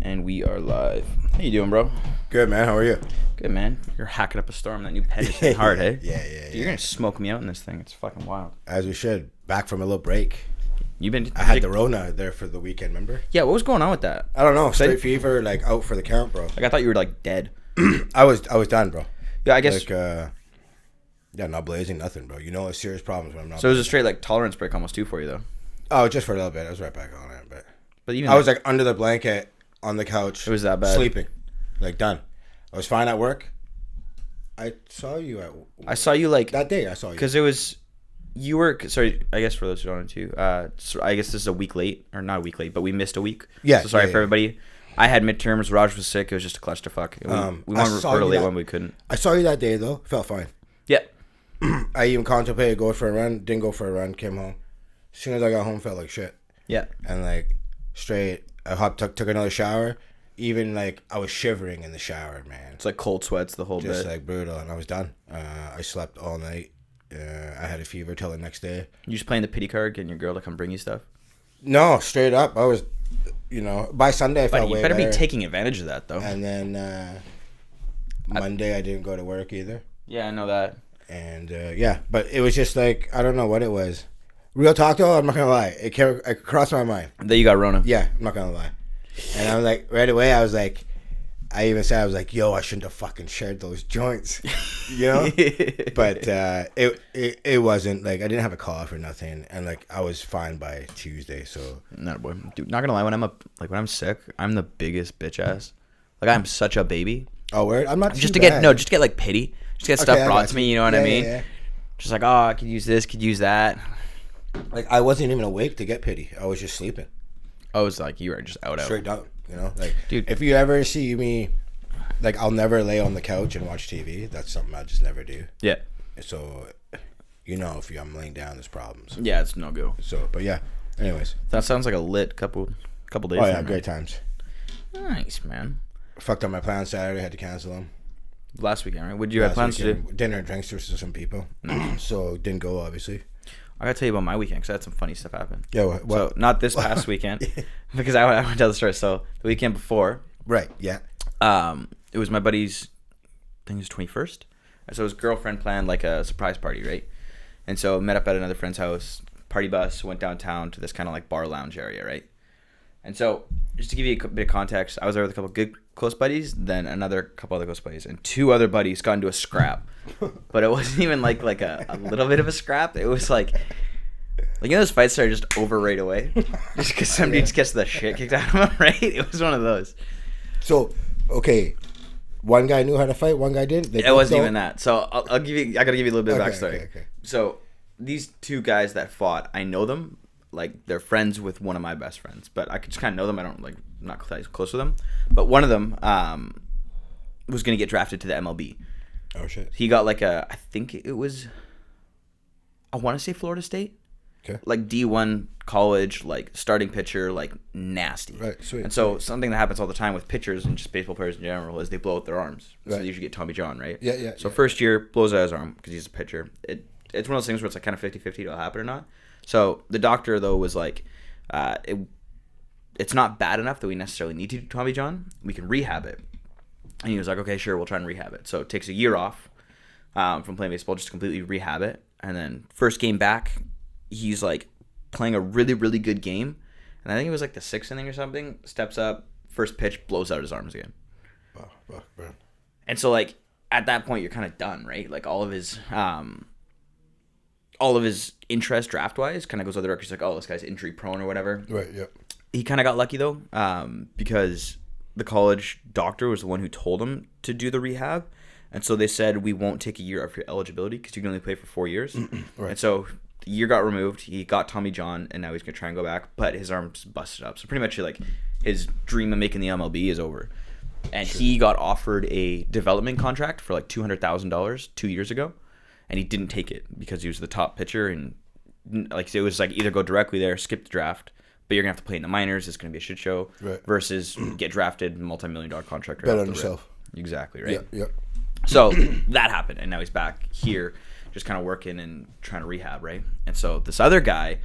And we are live. How you doing, bro? Good, man. How are you? Good, man. You're hacking up a storm. That new pen is hitting hard, hey? Yeah. Dude, you're gonna smoke me out in this thing. It's fucking wild. As we should. Back from a little break. I had the Rona there for the weekend, remember? Yeah, what was going on with that? I don't know. Straight fever, like out for the count, bro. Like I thought you were like dead. I was done, bro. Yeah, I guess. Like, not blazing, nothing, bro. You know, it's serious problems when I'm not. So it was a straight like tolerance break almost too for you though. Oh, just for a little bit. I was right back on it, but even I was like under the blanket on the couch. It was that bad. Sleeping, like done. I was fine at work. I saw you at. I saw you like that day. I saw you because it was. You were sorry. I guess for those who don't know too. So I guess this is a week late, or not a week late, but we missed a week. Yeah. So sorry for everybody. I had midterms. Raj was sick. It was just a clusterfuck. We wanted to record a late one, we couldn't. I saw you that day though. Felt fine. Yeah. I even contemplated going for a run. Didn't go for a run. Came home. As soon as I got home, felt like shit. Yeah. And like straight, I took another shower. Even like I was shivering in the shower, man. It's like cold sweats the whole bit. Just like brutal, and I was done. I slept all night. I had a fever till the next day. You just playing the pity card, getting your girl to come bring you stuff? No, straight up. I was, by Sunday I felt way better. You better be taking advantage of that, though. And then Monday I didn't go to work either. Yeah, I know that. And but it was just like, I don't know what it was. Real talk though, I'm not gonna lie. It crossed my mind. That you got Rona. Yeah, I'm not gonna lie. And I was like, right away, I was like, yo, I shouldn't have fucking shared those joints, But it wasn't like I didn't have a cough or nothing, and like I was fine by Tuesday. So not boy, dude. Not gonna lie, when I'm sick, I'm the biggest bitch ass. Like I'm such a baby. Oh, word? I'm not just to get like pity, just to get stuff brought to me. You know what I mean? Yeah. Just like, oh, I could use this, could use that. Like I wasn't even awake to get pity. I was just sleeping. I was like, you were just out. Straight down. Like, dude, if you ever see me, like, I'll never lay on the couch and watch TV. That's something I just never do. Yeah. So, if I'm laying down, there's problems. Yeah, it's no go. So, but yeah. Anyways. That sounds like a lit couple days. Oh, yeah, great times. Nice, man. Fucked up my plans Saturday. Had to cancel them. Last weekend, right? What did you have plans to do? Dinner and drinks to some people. So, didn't go, obviously. I gotta tell you about my weekend because I had some funny stuff happen. Yeah, what? So not this past weekend, because I want to tell the story. So the weekend before, right? Yeah. It was my buddy's, I think it was 21st. So his girlfriend planned like a surprise party, right? And so met up at another friend's house. Party bus went downtown to this kind of like bar lounge area, right? And so just to give you a bit of context, I was there with a couple good close buddies, then another couple other close buddies, and two other buddies got into a scrap. But it wasn't even like a little bit of a scrap. It was like those fights that are just over right away, just because somebody just gets the shit kicked out of them, right? It was one of those. So, okay, one guy knew how to fight, one guy didn't. It wasn't even that. So I'll give you. I gotta give you a little bit of backstory. Okay. So these two guys that fought, I know them. Like they're friends with one of my best friends, but I could just kind of know them. I don't I'm not close with them. But one of them was gonna get drafted to the MLB. Oh shit! He got like I think it was, I want to say Florida State. Okay. Like D1 college, like starting pitcher, like nasty. Right. Sweet. And so something that happens all the time with pitchers and just baseball players in general is they blow out their arms. So right. they usually get Tommy John, right? Yeah. So first year blows out his arm because he's a pitcher. It's one of those things where it's like kind of 50-50 it'll happen or not. So the doctor though was like, it's not bad enough that we necessarily need to do Tommy John. We can rehab it. And he was like, okay, sure, we'll try and rehab it. So it takes a year off from playing baseball just to completely rehab it. And then first game back, he's like playing a really, really good game. And I think it was like the 6th inning or something. Steps up, first pitch, blows out his arms again. Oh, man. And so like at that point, you're kind of done, right? Like all of his interest draft-wise kind of goes other directions. Like, oh, this guy's injury prone or whatever. Right, yeah. He kind of got lucky though because the college doctor was the one who told him to do the rehab. And so they said, we won't take a year off your eligibility because you can only play for 4 years. Right. And so the year got removed. He got Tommy John, and now he's going to try and go back. But his arm's busted up. So pretty much like his dream of making the MLB is over. And he got offered a development contract for like $200,000 2 years ago. And he didn't take it because he was the top pitcher. And like it was like either go directly there, skip the draft. But you're going to have to play in the minors. It's going to be a shit show. Right. Versus get drafted, multi-million-dollar contract. Bet on yourself. Exactly, right? Yeah. So that happened, and now he's back here just kind of working and trying to rehab, right? And so this other guy,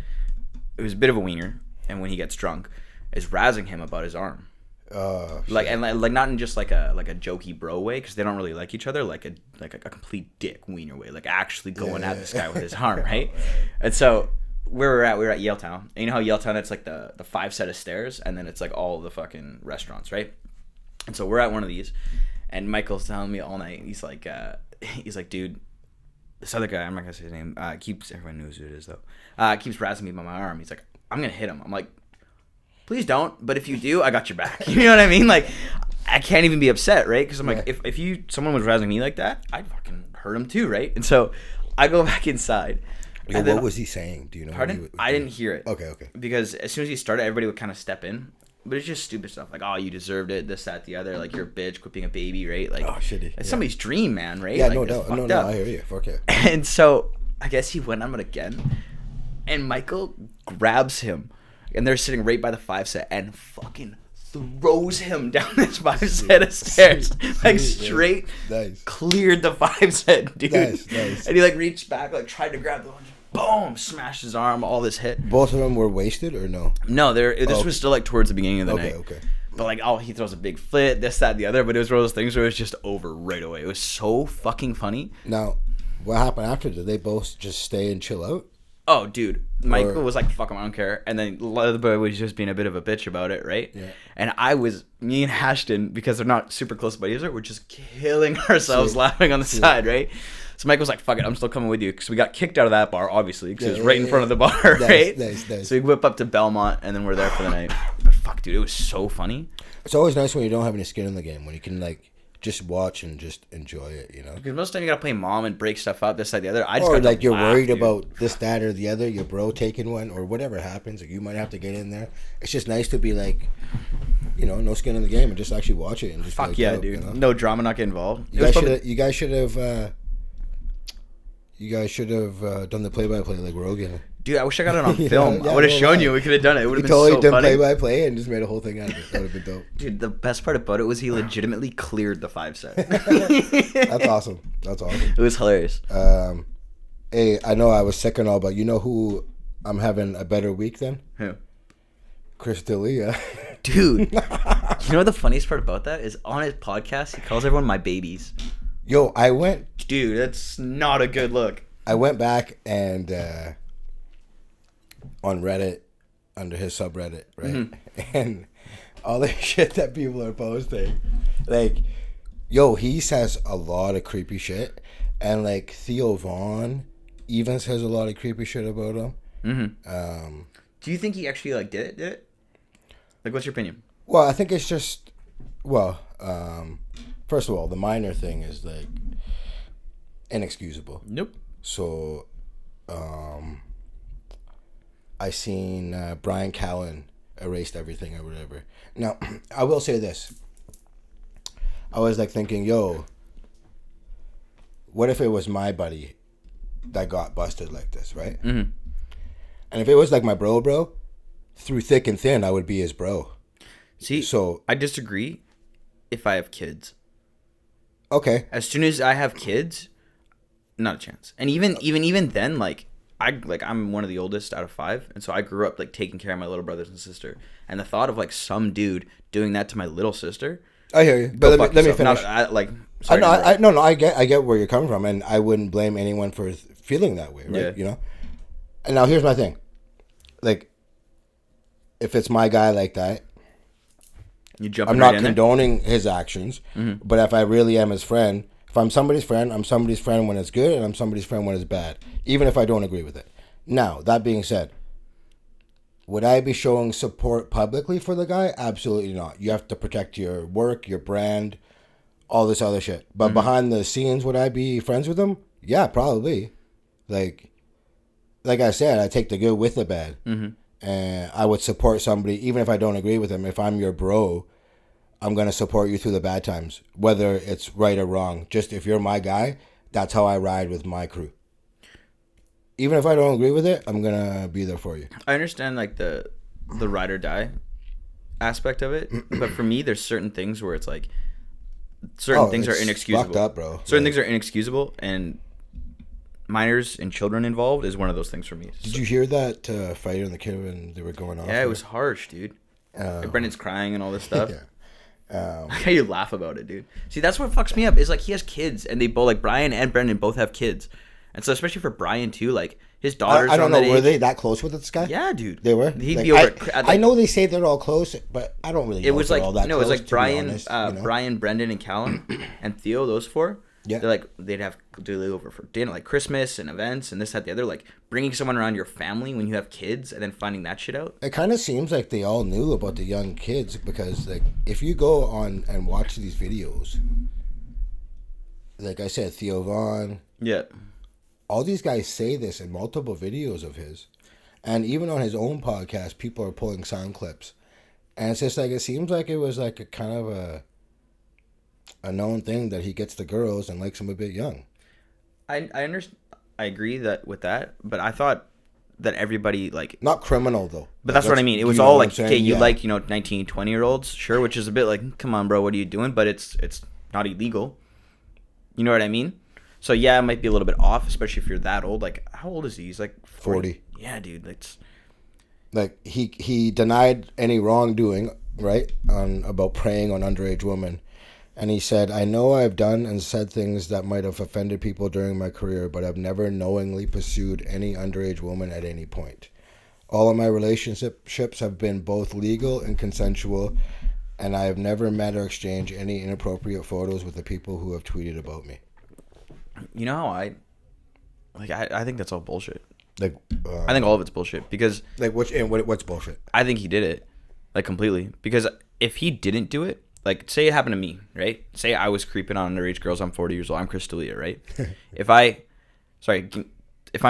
it was a bit of a wiener, and when he gets drunk, is razzing him about his arm. Like, and like not in just like a jokey bro way, because they don't really like each other, like a complete dick wiener way, like actually going at this guy with his arm, right? And so where we were at Yaletown, and you know how Yaletown, it's like the 5 set of stairs, and then it's like all the fucking restaurants, right? And so we're at one of these, and Michael's telling me all night, he's like, dude, this other guy, I'm not gonna say his name, everyone knows who it is though, keeps razzing me by my arm. He's like, I'm gonna hit him. I'm like, please don't, but if you do, I got your back. You know what I mean? Like, I can't even be upset, right? Because I'm like, if someone was razzing me like that, I'd fucking hurt him too, right? And so I go back inside. Yo, what was he saying? Do you know? Pardon? I didn't hear it. Okay. Because as soon as he started, everybody would kind of step in. But it's just stupid stuff. Like, oh, you deserved it, this, that, the other. Like, you're a bitch, quit being a baby, right? Like, oh, shitty. It's somebody's dream, man, right? Yeah, like, no doubt. No, I hear you. Fuck yeah. And so I guess he went on it again. And Michael grabs him. And they're sitting right by the 5 set and fucking throws him down this 5 set of stairs. Like, straight cleared the 5 set, dude. Nice. And he, like, reached back, like, tried to grab the one. Boom! Smashed his arm, all this hit. Both of them were wasted or no? No, this was still, like, towards the beginning of the night. Okay. But, like, he throws a big flip, this, that, the other. But it was one of those things where it was just over right away. It was so fucking funny. Now, what happened after? Did they both just stay and chill out? Oh, dude. Michael was like, fuck him, I don't care. And then Leatherboy was just being a bit of a bitch about it, right? Yeah. And me and Ashton, because they're not super close buddies, we're just killing ourselves laughing on the side, right? So Michael's like, fuck it, I'm still coming with you. Because we got kicked out of that bar, obviously, because it was right in front of the bar, right? Nice. So we whip up to Belmont, and then we're there for the night. But fuck, dude, it was so funny. It's always nice when you don't have any skin in the game, when you can, like, just watch and just enjoy it, you know? Because most of the time you gotta play mom and break stuff up, this, that, the other. Or like you're worried about this, that, or the other, your bro taking one, or whatever happens, or you might have to get in there. It's just nice to be like, you know, no skin in the game and just actually watch it and just fuck like, yeah, dope, dude. You know? No drama, not get involved. You guys should have done the play-by-play like Rogan. Dude, I wish I got it on film. I would have shown you. We could have done it. It would have been totally so done funny. play-by-play and just made a whole thing out of it. That would have been dope. Dude, the best part about it was he legitimately cleared the 5 set. That's awesome. It was hilarious. Hey, I know I was sick and all, but you know who I'm having a better week than? Who? Chris D'Elia. Dude, you know what the funniest part about that is? On his podcast, he calls everyone my babies. Yo, Dude, that's not a good look. I went back and on Reddit, under his subreddit, right? Mm-hmm. And all the shit that people are posting. Like, yo, he says a lot of creepy shit. And, like, Theo Vaughn even says a lot of creepy shit about him. Mm-hmm. Do you think he actually, like, did it? Like, what's your opinion? Well, I think it's just... Well, first of all, the minor thing is, like, inexcusable. Nope. So, I seen Brian Callen erased everything or whatever. Now, I will say this. I was like thinking, yo, what if it was my buddy that got busted like this, right? Mm-hmm. And if it was like my bro, through thick and thin, I would be his bro. See, so I disagree if I have kids. Okay. As soon as I have kids, not a chance. And even then, like I'm one of the oldest out of 5, and so I grew up like taking care of my little brothers and sister. And the thought of like some dude doing that to my little sister, I hear you, but let me finish. I get where you're coming from, and I wouldn't blame anyone for feeling that way, right? Yeah. You know. And now here's my thing, like, if it's my guy like that, I'm not condoning his actions, mm-hmm. but if I really am his friend. If I'm somebody's friend, I'm somebody's friend when it's good, and I'm somebody's friend when it's bad, even if I don't agree with it. Now, that being said, would I be showing support publicly for the guy? Absolutely not. You have to protect your work, your brand, all this other shit. But mm-hmm. behind the scenes, would I be friends with him? Yeah, probably. Like I said, I take the good with the bad. Mm-hmm. And I would support somebody, even if I don't agree with him. If I'm your bro, I'm going to support you through the bad times, whether it's right or wrong. Just if you're my guy, that's how I ride with my crew. Even if I don't agree with it, I'm going to be there for you. I understand like the ride or die aspect of it, but for me, there's certain things where it's like certain things are inexcusable. Fucked up, bro. Certain things are inexcusable, and minors and children involved is one of those things for me. Did you hear that fight on the kid when they were going off? Yeah, it was harsh, dude. Brendan's crying and all this stuff. Yeah. How you laugh about it, dude. See, that's what fucks me up. Is like he has kids, and they both like Brian and Brendan both have kids, and so especially for Brian too, like his daughters. I don't know. Were age. they that close with this guy? Yeah, dude. They were. He'd like, be over. I know they say they're all close, but I don't really. Know It was if they're like all that no, it was close, like to be Brian, honest, you know? Brian, Brendan, and Callum, and Theo. Those four. Yeah. They're like they'd have do over for dinner, like Christmas and events and this, that, the other. Like bringing someone around your family when you have kids and then finding that shit out. It kind of seems like they all knew about the young kids because, like, if you go on and watch these videos, like I said, Theo Vaughn, Yeah. all these guys say this in multiple videos of his, and even on his own podcast, people are pulling sound clips, and it's just like it seems like it was like a kind of a known thing that he gets the girls and likes them a bit young. I understand. I agree that with that, but I thought that everybody like Not criminal though. but that's what I mean. It was you know all what like, I'm saying? okay, you Yeah. like, 19, 20-year-olds, sure, which is a bit like, come on, bro, what are you doing? But it's not illegal. You know what I mean? So yeah, it might be a little bit off, especially if you're that old. Like, how old is he? He's like 40. Yeah, dude. It's Like he denied any wrongdoing, right, about preying on underage women. And he said, I know I've done and said things that might have offended people during my career, but I've never knowingly pursued any underage woman at any point. All of my relationships have been both legal and consensual, and I have never met or exchanged any inappropriate photos with the people who have tweeted about me. you know how I think that's all bullshit. Like, I think all of it's bullshit because like what's bullshit? I think he did it, like, completely. Because if he didn't do it, like, say it happened to me, right? Say I was creeping on underage girls. I'm 40 years old. I'm Chris D'Elia, right? if I'm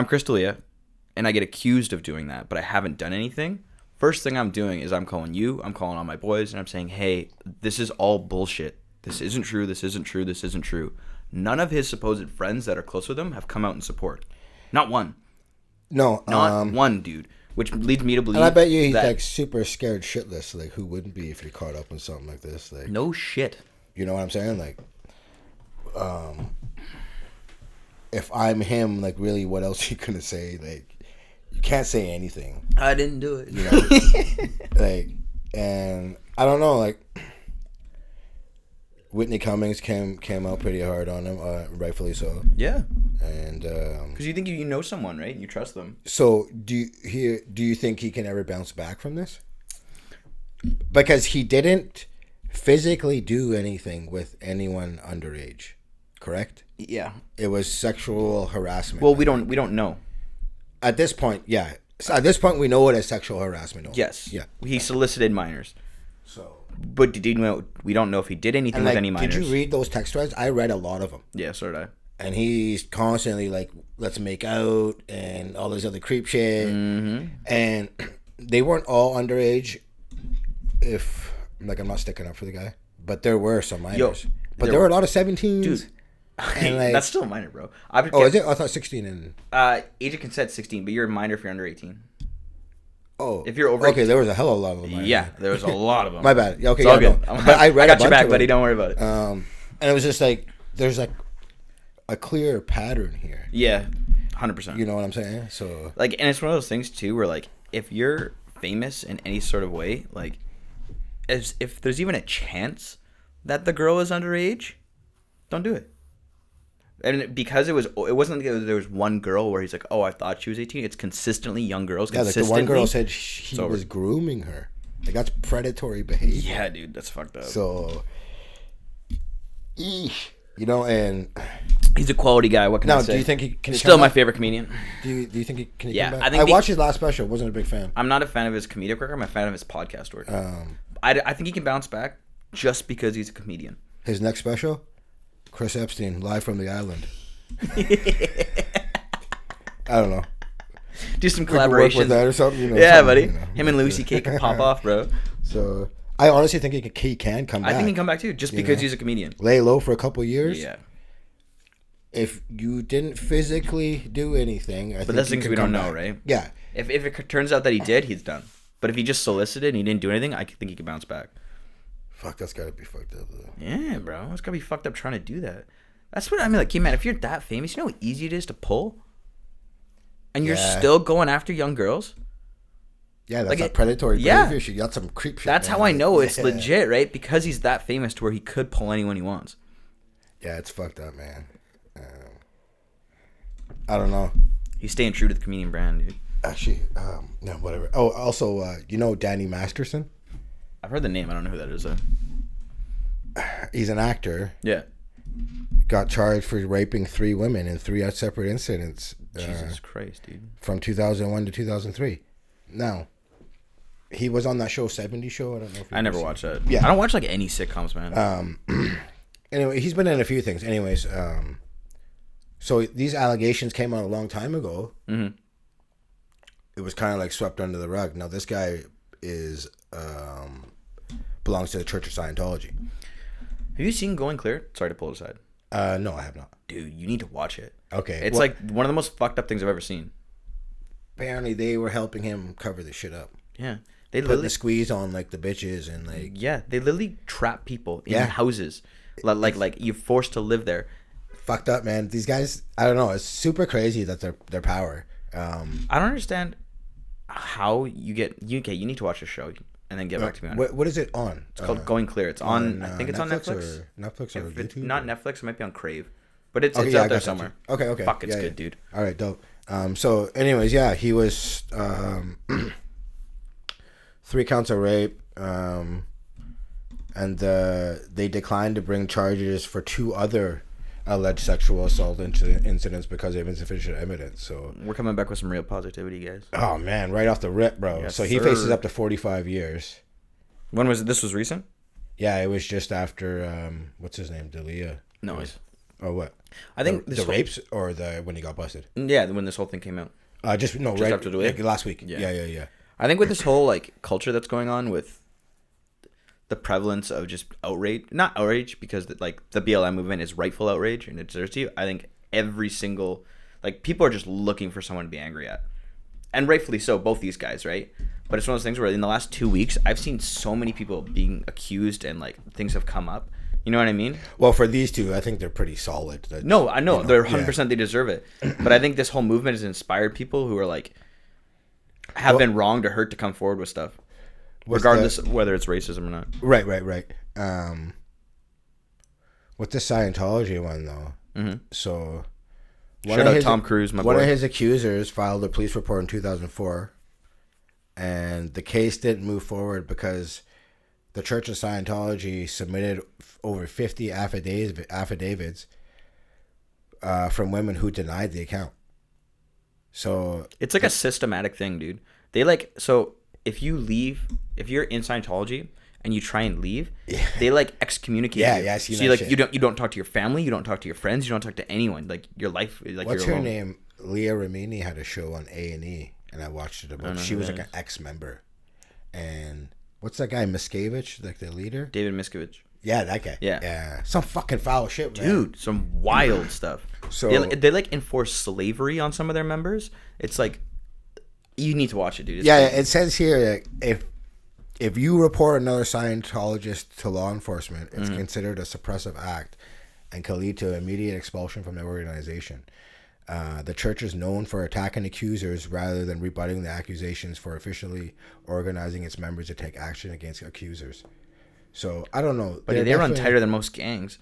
Chris D'Elia and I get accused of doing that, but I haven't done anything, first thing I'm doing is I'm calling you, I'm calling all my boys, and I'm saying, hey, this is all bullshit. This isn't true. This isn't true. This isn't true. None of his supposed friends that are close with him have come out in support. Not one. No. Not one, dude. Which leads me to believe. And I bet you he's that, like super scared shitless. Like, who wouldn't be if you're caught up in something like this? Like, no shit. you know what I'm saying? Like, if I'm him, like, really, what else you gonna say? Like, you can't say anything. I didn't do it. You know? Like, and I don't know. Like, Whitney Cummings came out pretty hard on him, rightfully so. Yeah. And Because you think you know someone, right? You trust them. so do you think he can ever bounce back from this? Because he didn't physically do anything with anyone underage, correct? Yeah. It was sexual harassment. Well, we don't know. At this point, yeah. So at this point, we know it as sexual harassment. Only. Yes. Yeah. He solicited minors. So. But we don't know if he did anything And, with like, any minors. did you read those text threads? I read a lot of them. Yeah, so did I. And he's constantly like, let's make out and all this other creep shit. Mm-hmm. And they weren't all underage. If, like, I'm not sticking up for the guy, but there were some minors. But there were a lot of 17s. Dude. And, like, that's still a minor, bro. is it? I thought 16 and... age of consent 16, but you're a minor if you're under 18. Oh. If you're over Okay, 18. there was a hell of a lot of them. Yeah, there was a lot of them. My bad. Okay, It's all yeah, good. no. But I read got a your bunch back, of buddy. them. Don't worry about it. And it was just like, there's like a clear pattern here. Yeah, 100%. You know what I'm saying? So, Like, and it's one of those things too where, like, if you're famous in any sort of way, like, as if there's even a chance that the girl is underage, don't do it. And because it wasn't like there was one girl where he's like, oh, I thought she was 18. It's consistently young girls. yeah, like the one girl said he was grooming her. Like, that's predatory behavior. Yeah, dude, that's fucked up. So, you know, and He's a quality guy. What can I now, say? do you think he can? He Still come my back? favorite comedian. Do you think he can? He Yeah, come back? I think watched his last special. Wasn't a big fan. I'm not a fan of his comedic work. I'm a fan of his podcast work. I think he can bounce back just because he's a comedian. His next special, Chris Epstein, live from the island. I don't know. Do some We could work collaborations with that or something. You know, yeah, something, buddy. you know. Him and Lucy K can pop off, bro. So I honestly think he can come back. I think he can come back too, just because he's a comedian. Lay low for a couple years. Yeah. If you didn't physically do anything, But that's things we don't know, right? Yeah. If it turns out that he did, he's done. But if he just solicited and he didn't do anything, I think he can bounce back. Fuck, that's gotta be fucked up though. Yeah, bro. It's gotta be fucked up trying to do that. That's what I mean. Like, hey, man, if you're that famous, you know how easy it is to pull? And you're still going after young girls? Yeah, that's Like a predatory yeah. behavior shit. You got some creep shit. That's man. how I know it's Yeah. legit, right? Because he's that famous to where he could pull anyone he wants. Yeah, it's fucked up, man. I don't know. He's staying true to the comedian brand, dude. Actually, no, whatever. Oh, also, you know Danny Masterson? I've heard the name. I don't know who that is, though. He's an actor. Yeah. Got charged for raping 3 women in 3 separate incidents. Jesus Christ, dude. From 2001 to 2003. Now, he was on that show, 70 Show. I don't know if I never watched that. Yeah. I don't watch like any sitcoms, man. Anyway, he's been in a few things. Anyways, so these allegations came out a long time ago. Mm-hmm. It was kind of like swept under the rug. Now, this guy is belongs to the Church of Scientology. Have you seen Going Clear? Sorry to pull it aside. No, I have not. Dude, you need to watch it. Okay. It's like one of the most fucked up things I've ever seen. Apparently, they were helping him cover this shit up. Yeah. They Put literally the squeeze on like the bitches and like they literally trap people in Yeah. houses. Like you're forced to live there. fucked up, man. These guys, I don't know. It's super crazy that their power. I don't understand how you get you need to watch the show and then get back to me on it. What is it on? It's called Going Clear. It's on I think it's on Netflix. Netflix or If it's YouTube? not Netflix, it might be on Crave. But it's Okay, it's yeah, I out there got that somewhere. too. Okay. Fuck, it's Yeah, good, yeah. dude. All right, dope. So, anyways, yeah, he was 3 counts of rape, and they declined to bring charges for 2 other alleged sexual assault incidents because they have insufficient evidence. So, We're coming back with some real positivity, guys. oh man, right off the rip, bro. Yes, so he sir. faces up to 45 years. When was it? This was recent? Yeah, it was just after what's his name, D'Elia. No, it's Or what? I think the rapes or the when he got busted. Yeah, when this whole thing came out. Just Just right after D'Elia? like last week. Yeah. Yeah. I think with this whole like culture that's going on with the prevalence of just outrage, not outrage because like the BLM movement is rightful outrage and it deserves to. I think every single like people are just looking for someone to be angry at, and rightfully so. Both these guys, right? But it's one of those things where in the last 2 weeks, I've seen so many people being accused and like things have come up. You know what I mean? Well, for these 2, I think they're pretty solid. No, I know they're 100%. Yeah. They deserve it. But I think this whole movement has inspired people who are like have been wronged or hurt to come forward with stuff, regardless of whether it's racism or not. Right. With the Scientology one though, so Shout out Tom Cruise, my one boy. of his accusers filed a police report in 2004, and the case didn't move forward because the Church of Scientology submitted over 50 affidavits from women who denied the account. So It's like a systematic thing, dude. They like so if you leave, if you're in Scientology and you try and leave, they like excommunicate you. Yeah, I seen so that you like shit. you don't talk to your family, you don't talk to your friends, you don't talk to anyone. Like your life, like what's you're her alone. name? Leah Remini had a show on A&E, and I watched it. About she was like an ex-member, and what's that guy Miscavige, like the leader? David Miscavige. Yeah, that guy. Yeah. Some fucking foul shit, man. Dude, some wild stuff. So They like enforce slavery on some of their members. It's like you need to watch it, dude. It's yeah, crazy. it says here that if you report another Scientologist to law enforcement, it's considered a suppressive act and can lead to immediate expulsion from the organization. The church is known for attacking accusers rather than rebutting the accusations, for officially organizing its members to take action against accusers. So I don't know, But they run tighter than most gangs.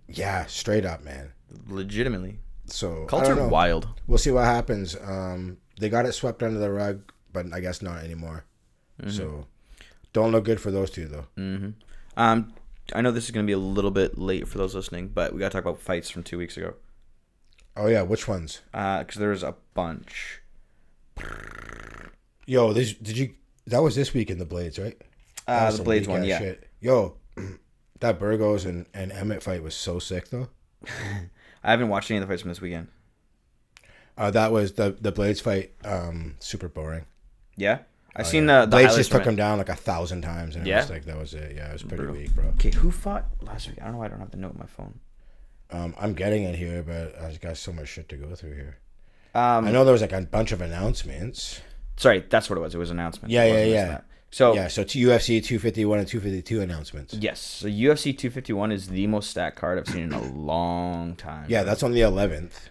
Yeah, straight up, man. Legitimately. So Culture wild. We'll see what happens. They got it swept under the rug, but I guess not anymore. So don't look good for those 2 though. I know this is going to be a little bit late for those listening, but we got to talk about fights from 2 weeks ago. Oh yeah, which ones? Because there's a bunch. Yo, that was this week in the Blades, right? The Blades one, yeah. Shit. Yo, that Burgos and Emmett fight was so sick though. I haven't watched any of the fights from this weekend. That was the Blades fight. Super boring. Yeah? I've seen the Blades highlights just from took it. him down like 1,000 times, and it Yeah? was like that was it. Yeah, it was pretty Brutal. weak, bro. Okay, who fought last week? I don't know why I don't have the note on my phone. I'm getting it here, but I just got so much shit to go through here. I I know there was like a bunch of announcements. Sorry, that's what it was. It was announcements. Yeah, It wasn't yeah. that. So Yeah, so it's UFC 251 and 252 announcements. yes, so UFC 251 is the most stacked card I've seen in a long time. Yeah, that's on the 11th.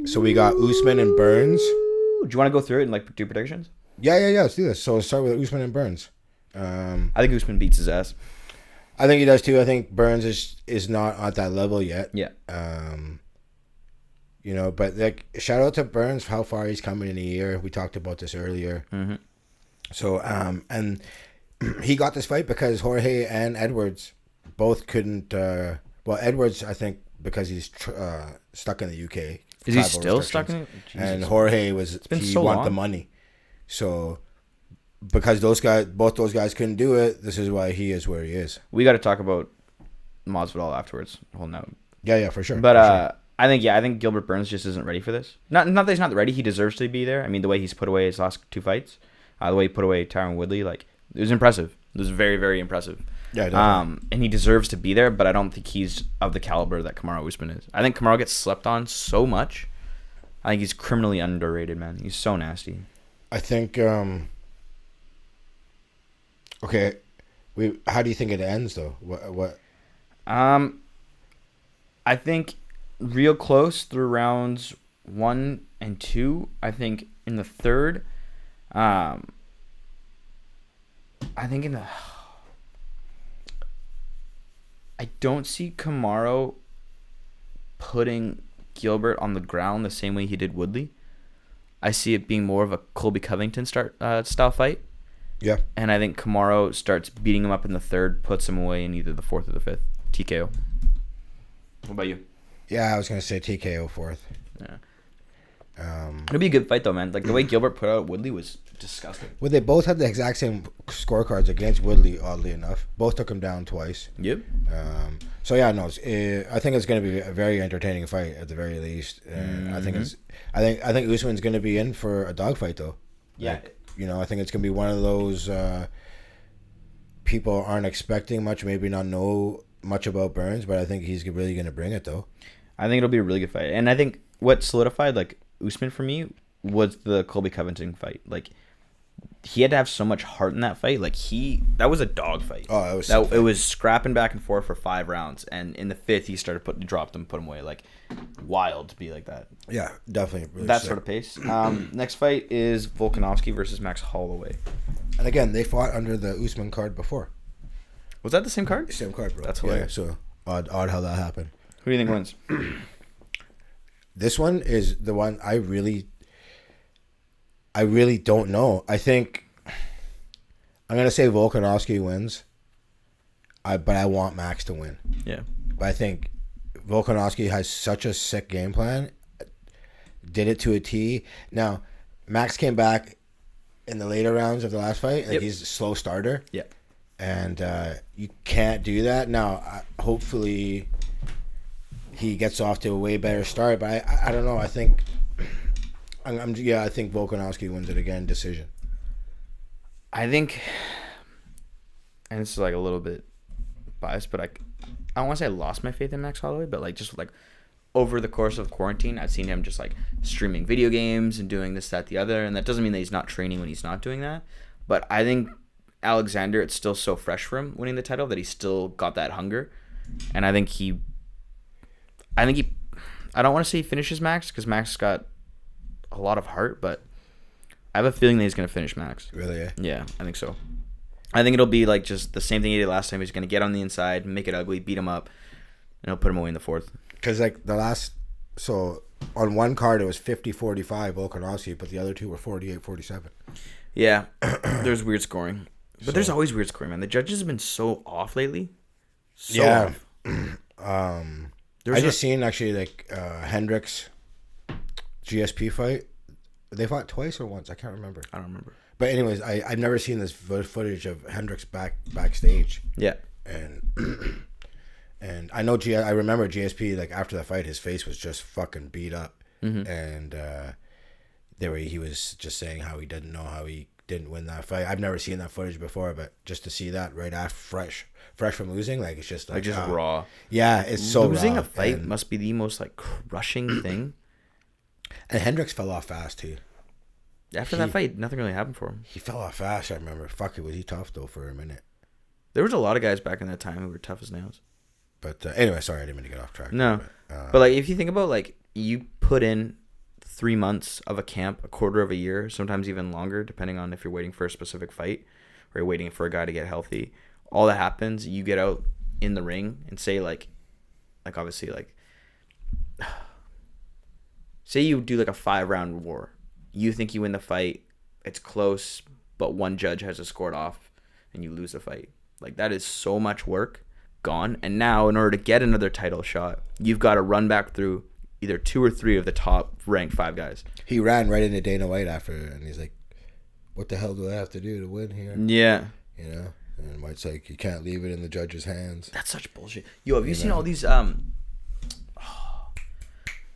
So we got Usman and Burns. Do you want to go through it and like do predictions? Yeah. Let's do this. So let's start with Usman and Burns. I think Usman beats his ass. I think he does too. I think Burns is not at that level yet. Yeah. But like shout out to Burns for how far he's coming in a year. We talked about this earlier. Mm-hmm. So and he got this fight because Jorge and Edwards both couldn't. Edwards, I think, because he's stuck in the UK. Is he still stuck in it? And Jorge wanted the money. So because both those guys couldn't do it, this is why he is where he is. We got to talk about Masvidal afterwards. Hold on. Yeah, for sure. But I think Gilbert Burns just isn't ready for this. Not that he's not ready. He deserves to be there. I mean, the way he's put away his last 2 fights, the way he put away Tyron Woodley, like it was impressive. It was very, very impressive. Yeah, definitely. And he deserves to be there, but I don't think he's of the caliber that Kamaru Usman is. I think Kamaru gets slept on so much. I think he's criminally underrated, man. He's so nasty. I think. Okay, how do you think it ends though? What? I think real close through rounds 1 and 2. I think in the third, I don't see Kamaru putting Gilbert on the ground the same way he did Woodley. I see it being more of a Colby Covington style fight. Yeah. And I think Kamaru starts beating him up in the third, puts him away in either the fourth or the fifth. TKO. What about you? Yeah, I was going to say TKO fourth. Yeah. It'll be a good fight, though, man. Like, the way Gilbert put out Woodley was disgusting. Well, they both had the exact same scorecards against Woodley, oddly enough. Both took him down twice. Yep. I think it's going to be a very entertaining fight at the very least. I think Usman's going to be in for a dogfight, though. Yeah. I think it's going to be one of those people aren't expecting much, maybe not know much about Burns, but I think he's really going to bring it, though. I think it'll be a really good fight. And I think what solidified, like, Usman for me was the Colby Covington fight. Like, he had to have so much heart in that fight. Like, that was a dog fight. Oh, it was scrapping back and forth for 5 rounds. And in the 5th, he dropped him, put him away. Like, wild to be like that. Yeah, definitely. Really that sort of pace. Next fight is Volkanovski versus Max Holloway. And again, they fought under the Usman card before. Was that the same card? Same card, bro. That's hilarious. Yeah, so odd how that happened. Who do you think wins? This one is the one I really don't know. I think I'm gonna say Volkanovski wins. But I want Max to win. Yeah. But I think Volkanovski has such a sick game plan. Did it to a T. Now, Max came back in the later rounds of the last fight. Like, he's a slow starter. Yeah. And you can't do that. Now, hopefully he gets off to a way better start. But I don't know. I think I think Volkanovski wins it again, decision. I think, and this is like a little bit biased, but I don't want to say I lost my faith in Max Holloway, but like just like over the course of quarantine, I've seen him just like streaming video games and doing this, that, the other, and that doesn't mean that he's not training when he's not doing that. But I think Alexander, it's still so fresh for him winning the title that he's still got that hunger, and I think he. I don't want to say he finishes Max because Max got a lot of heart, but I have a feeling that he's going to finish Max. Really? Yeah? Yeah, I think so. I think it'll be like just the same thing he did last time. He's going to get on the inside, make it ugly, beat him up, and he'll put him away in the 4th. Because like so on one card it was 50-45 Volkanovski, but the other two were 48-47. Yeah, there's weird scoring. But there's always weird scoring, man. The judges have been so off lately. Off. I just seen actually like Hendricks GSP fight. They fought twice or once. I can't remember. I don't remember. But anyways, I've never seen this footage of Hendricks backstage. Yeah. And I know I remember GSP, like after the fight, his face was just fucking beat up. Mm-hmm. And he was just saying how he didn't know how he didn't win that fight. I've never seen that footage before, but just to see that right after fresh from losing, like it's just like just raw. Yeah, it's so losing raw. A fight must be the most like crushing thing. And Hendricks fell off fast too. After that fight, nothing really happened for him. He fell off fast. I remember. Fuck it, was he tough though for a minute? There was a lot of guys back in that time who were tough as nails. But anyway, sorry, I didn't mean to get off track. No, but like if you think about like you put in 3 months of a camp, a quarter of a year, sometimes even longer, depending on if you're waiting for a specific fight or you're waiting for a guy to get healthy. All that happens, you get out in the ring and say like obviously like, say you do like a 5-round war. You think you win the fight, it's close, but one judge has to score it off and you lose the fight. Like, that is so much work gone. And now in order to get another title shot, you've got to run back through either 2 or 3 of the top ranked 5 guys. He ran right into Dana White after, and he's like, what the hell do I have to do to win here? Yeah. You know? And White's like, you can't leave it in the judge's hands. That's such bullshit. Yo, have you seen all these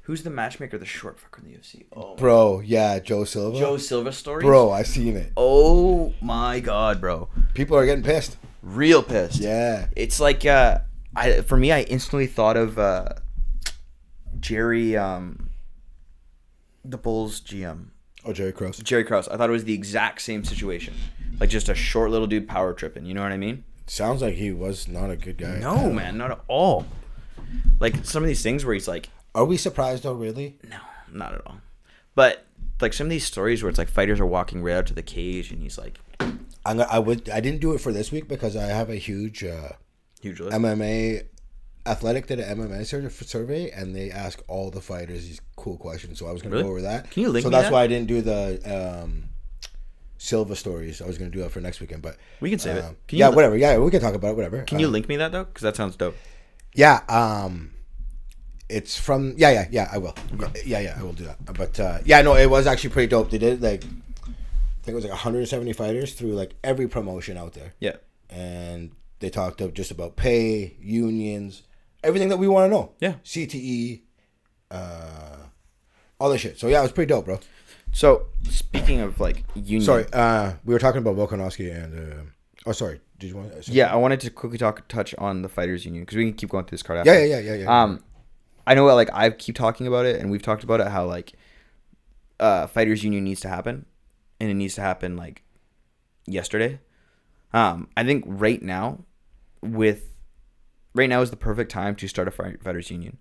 who's the matchmaker, the short fucker in the UFC? Oh, bro, yeah, Joe Silva stories? Bro, I seen it. Oh my god, bro. People are getting pissed. Real pissed. Yeah. It's like for me, I instantly thought of Jerry, the Bulls GM. Oh, Jerry Krause. Jerry Krause. I thought it was the exact same situation. Like, just a short little dude power tripping. You know what I mean? Sounds like he was not a good guy. No, man, not at all. Like, some of these things where he's like... Are we surprised, though, really? No, not at all. But, like, some of these stories where it's like fighters are walking right out to the cage and he's like... I didn't do it for this week because I have a huge list. MMA... Athletic did an MMA survey, and they ask all the fighters these cool questions. So I was going to go over that. Can you link me that's that? why I didn't do the Silva stories. I was going to do that for next weekend, but we can save it. Whatever. Yeah, we can talk about it. Whatever. Can you link me that though? Because that sounds dope. Yeah. It's from. Yeah. I will. Okay. Yeah. I will do that. But no, it was actually pretty dope. They did like, I think it was like 170 fighters through like every promotion out there. Yeah. And they talked just about pay, unions. Everything that we want to know. Yeah. CTE, all that shit. So, yeah, it was pretty dope, bro. So, speaking of, like, union... Sorry, we were talking about Volkanovski and... sorry. Did you want to... Yeah, I wanted to quickly touch on the Fighters Union, because we can keep going through this card after. Yeah. I know, like, I keep talking about it, and we've talked about it, how, like, Fighters Union needs to happen, and it needs to happen, like, yesterday. I think right now is the perfect time to start a fighters union.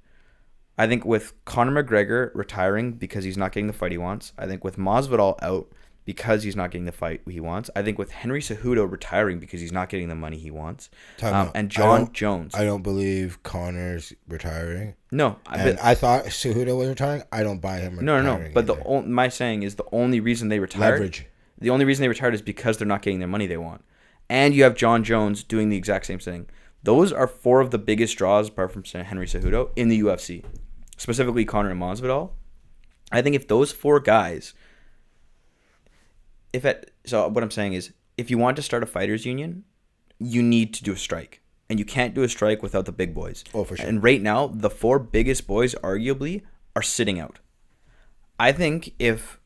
I think with Conor McGregor retiring because he's not getting the fight he wants. I think with Masvidal out because he's not getting the fight he wants. I think with Henry Cejudo retiring because he's not getting the money he wants. And John Jones. I don't believe Conor's retiring. No. I thought Cejudo was retiring. I don't buy him retiring. No. But my saying is the only reason they retired... Leverage. The only reason they retired is because they're not getting their money they want. And you have John Jones doing the exact same thing. Those are 4 of the biggest draws, apart from Henry Cejudo, in the UFC. Specifically, Conor and Masvidal. I think if those 4 guys... So what I'm saying is, if you want to start a fighters union, you need to do a strike. And you can't do a strike without the big boys. Oh, for sure. And right now, the 4 biggest boys, arguably, are sitting out. I think if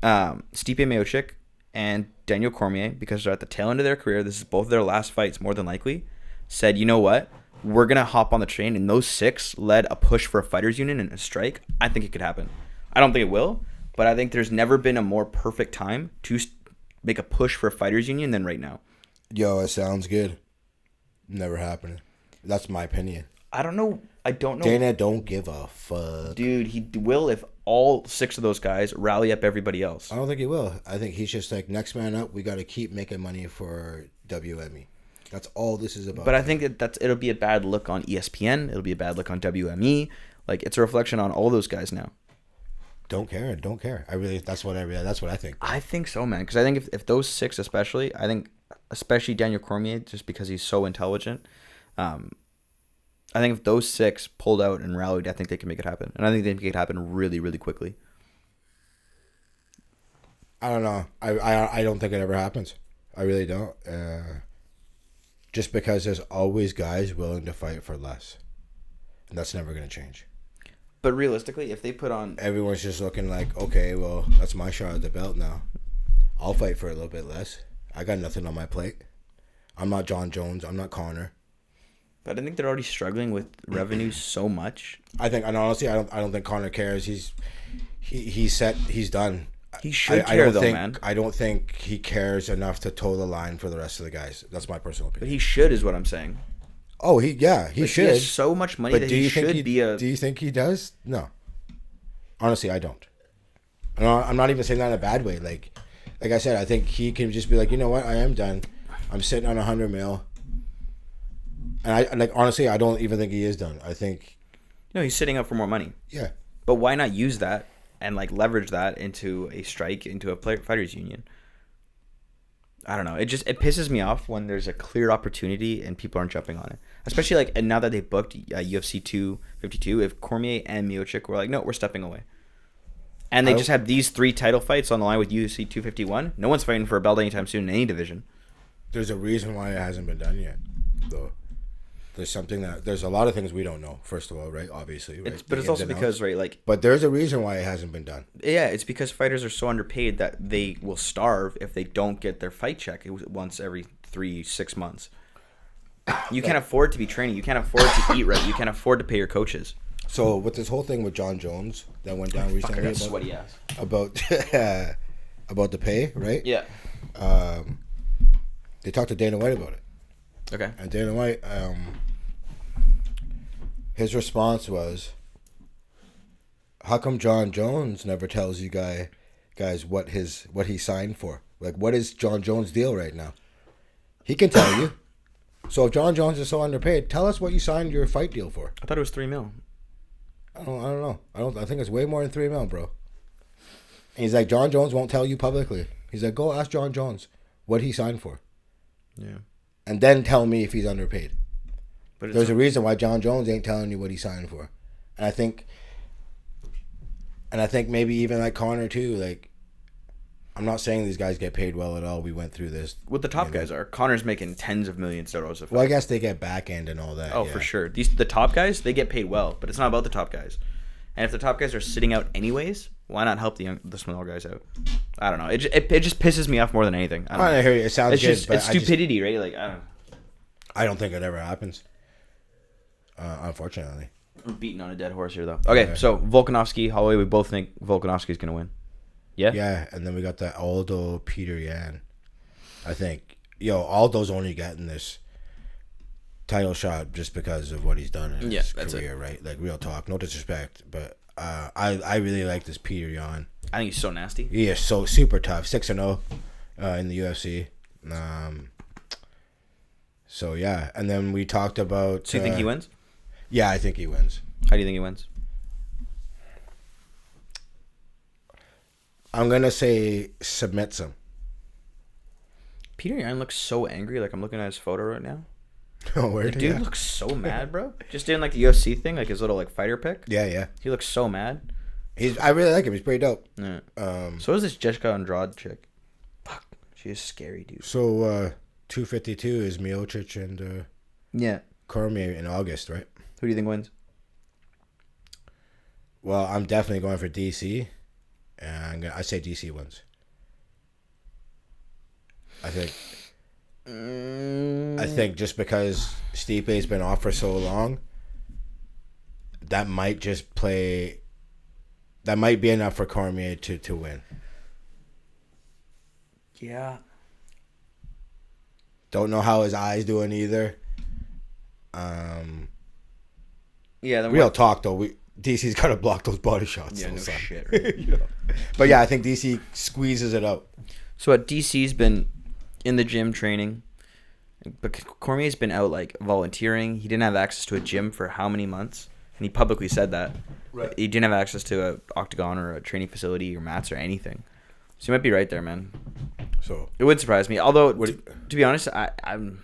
Stipe Miocic and Daniel Cormier, because they're at the tail end of their career, this is both their last fights, more than likely, said, you know what, we're going to hop on the train, and those 6 led a push for a fighters union and a strike, I think it could happen. I don't think it will, but I think there's never been a more perfect time to make a push for a fighters union than right now. Yo, it sounds good. Never happening. That's my opinion. I don't know. Dana don't give a fuck. Dude, he will if all 6 of those guys rally up everybody else. I don't think he will. I think he's just like, next man up, we got to keep making money for WME. That's all this is about. But I think it'll be a bad look on ESPN. It'll be a bad look on WME. Like, it's a reflection on all those guys now. Don't care. That's what I think. Bro. I think so, man. Because I think if those 6 especially, especially Daniel Cormier, just because he's so intelligent, I think if those 6 pulled out and rallied, I think they can make it happen. And I think they can make it happen really, really quickly. I don't know. I don't think it ever happens. I really don't. Just because there's always guys willing to fight for less. And that's never going to change. But realistically, if they put on... Everyone's just looking like, okay, well, that's my shot at the belt now. I'll fight for a little bit less. I got nothing on my plate. I'm not John Jones. I'm not Conor. But I think they're already struggling with revenue so much. And honestly, I don't think Conor cares. He's set. He's done. He should care, man. I don't think he cares enough to toe the line for the rest of the guys. That's my personal opinion. But he should, is what I'm saying. Oh, he should. He has so much money that he should be a... Do you think he does? No. Honestly, I don't. I'm not even saying that in a bad way. Like I said, I think he can just be like, you know what, I am done. I'm sitting on 100 mil. And I like honestly, I don't even think he is done. I think no, he's sitting up for more money. Yeah. But why not use that and like leverage that into a strike, into a fighters union? I don't know. It pisses me off when there's a clear opportunity and people aren't jumping on it. Especially like, and now that they booked UFC 252, if Cormier and Miocic were like, no, we're stepping away, and they just have these 3 title fights on the line with UFC 251, no one's fighting for a belt anytime soon in any division. There's a reason why it hasn't been done yet, though. There's a lot of things we don't know. First of all, right? Obviously, right? But it's also because, right, like. But there's a reason why it hasn't been done. Yeah, it's because fighters are so underpaid that they will starve if they don't get their fight check once every 3-6 months. You can't afford to be training. You can't afford to eat right. You can't afford to pay your coaches. So with this whole thing with John Jones that went down recently about sweaty ass. about the pay, right? Yeah. They talked to Dana White about it. Okay. And Dana White, his response was, "How come John Jones never tells you guys what he signed for? Like, what is John Jones' deal right now? He can tell you. So if John Jones is so underpaid, tell us what you signed your fight deal for." I thought it was $3 million. I don't know. I think it's way more than $3 million, bro. And he's like, John Jones won't tell you publicly. He's like, go ask John Jones what he signed for. Yeah. And then tell me if he's underpaid. But there's a reason why John Jones ain't telling you what he signed for. And I think maybe even like Conor too, like, I'm not saying these guys get paid well at all. We went through this. What the top guys are. Connor's making tens of millions of dollars. Well, I guess they get back end and all that. Oh, yeah. For sure. The top guys, they get paid well, but it's not about the top guys. And if the top guys are sitting out anyways, why not help the small guys out? I don't know. It just pisses me off more than anything. I hear you. It sounds it's good, just, but it's stupidity, right? Like, I don't know. I don't think it ever happens. Unfortunately. I'm beating on a dead horse here, though. Okay, so Volkanovski, Holloway, we both think Volkanovski's going to win. Yeah? Yeah, and then we got the Aldo Peter Yan. I think, Aldo's only getting this title shot just because of what he's done in his career, right? Like, real talk. No disrespect, but I really like this Peter Yan. I think he's so nasty. He is so super tough. 6-0 in the UFC. So, yeah. And then we talked about... So you think he wins? Yeah, I think he wins. How do you think he wins? I'm going to say submits him. Peter Yan looks so angry. Like, I'm looking at his photo right now. Oh, where the dude looks so mad, bro. Just doing, like, the UFC thing, like his little, like, fighter pick. Yeah. He looks so mad. I really like him. He's pretty dope. Yeah. So is this Jessica Andrade chick. Fuck. She is scary, dude. So, 252 is Miocic and Cormier in August, right? Who do you think wins? Well, I'm definitely going for DC. And I say DC wins. I think just because Stipe's been off for so long, that might be enough for Cormier to win. Yeah. Don't know how his eye's doing either. Yeah. Real talk though, DC's got to block those body shots. Yeah, no son. shit. Right? But yeah, I think DC squeezes it out. So DC's been in the gym training, but Cormier's been out like volunteering. He didn't have access to a gym for how many months? And he publicly said that. Right. He didn't have access to a octagon or a training facility or mats or anything. So you might be right there, man. So it would surprise me. Although to be honest, I don't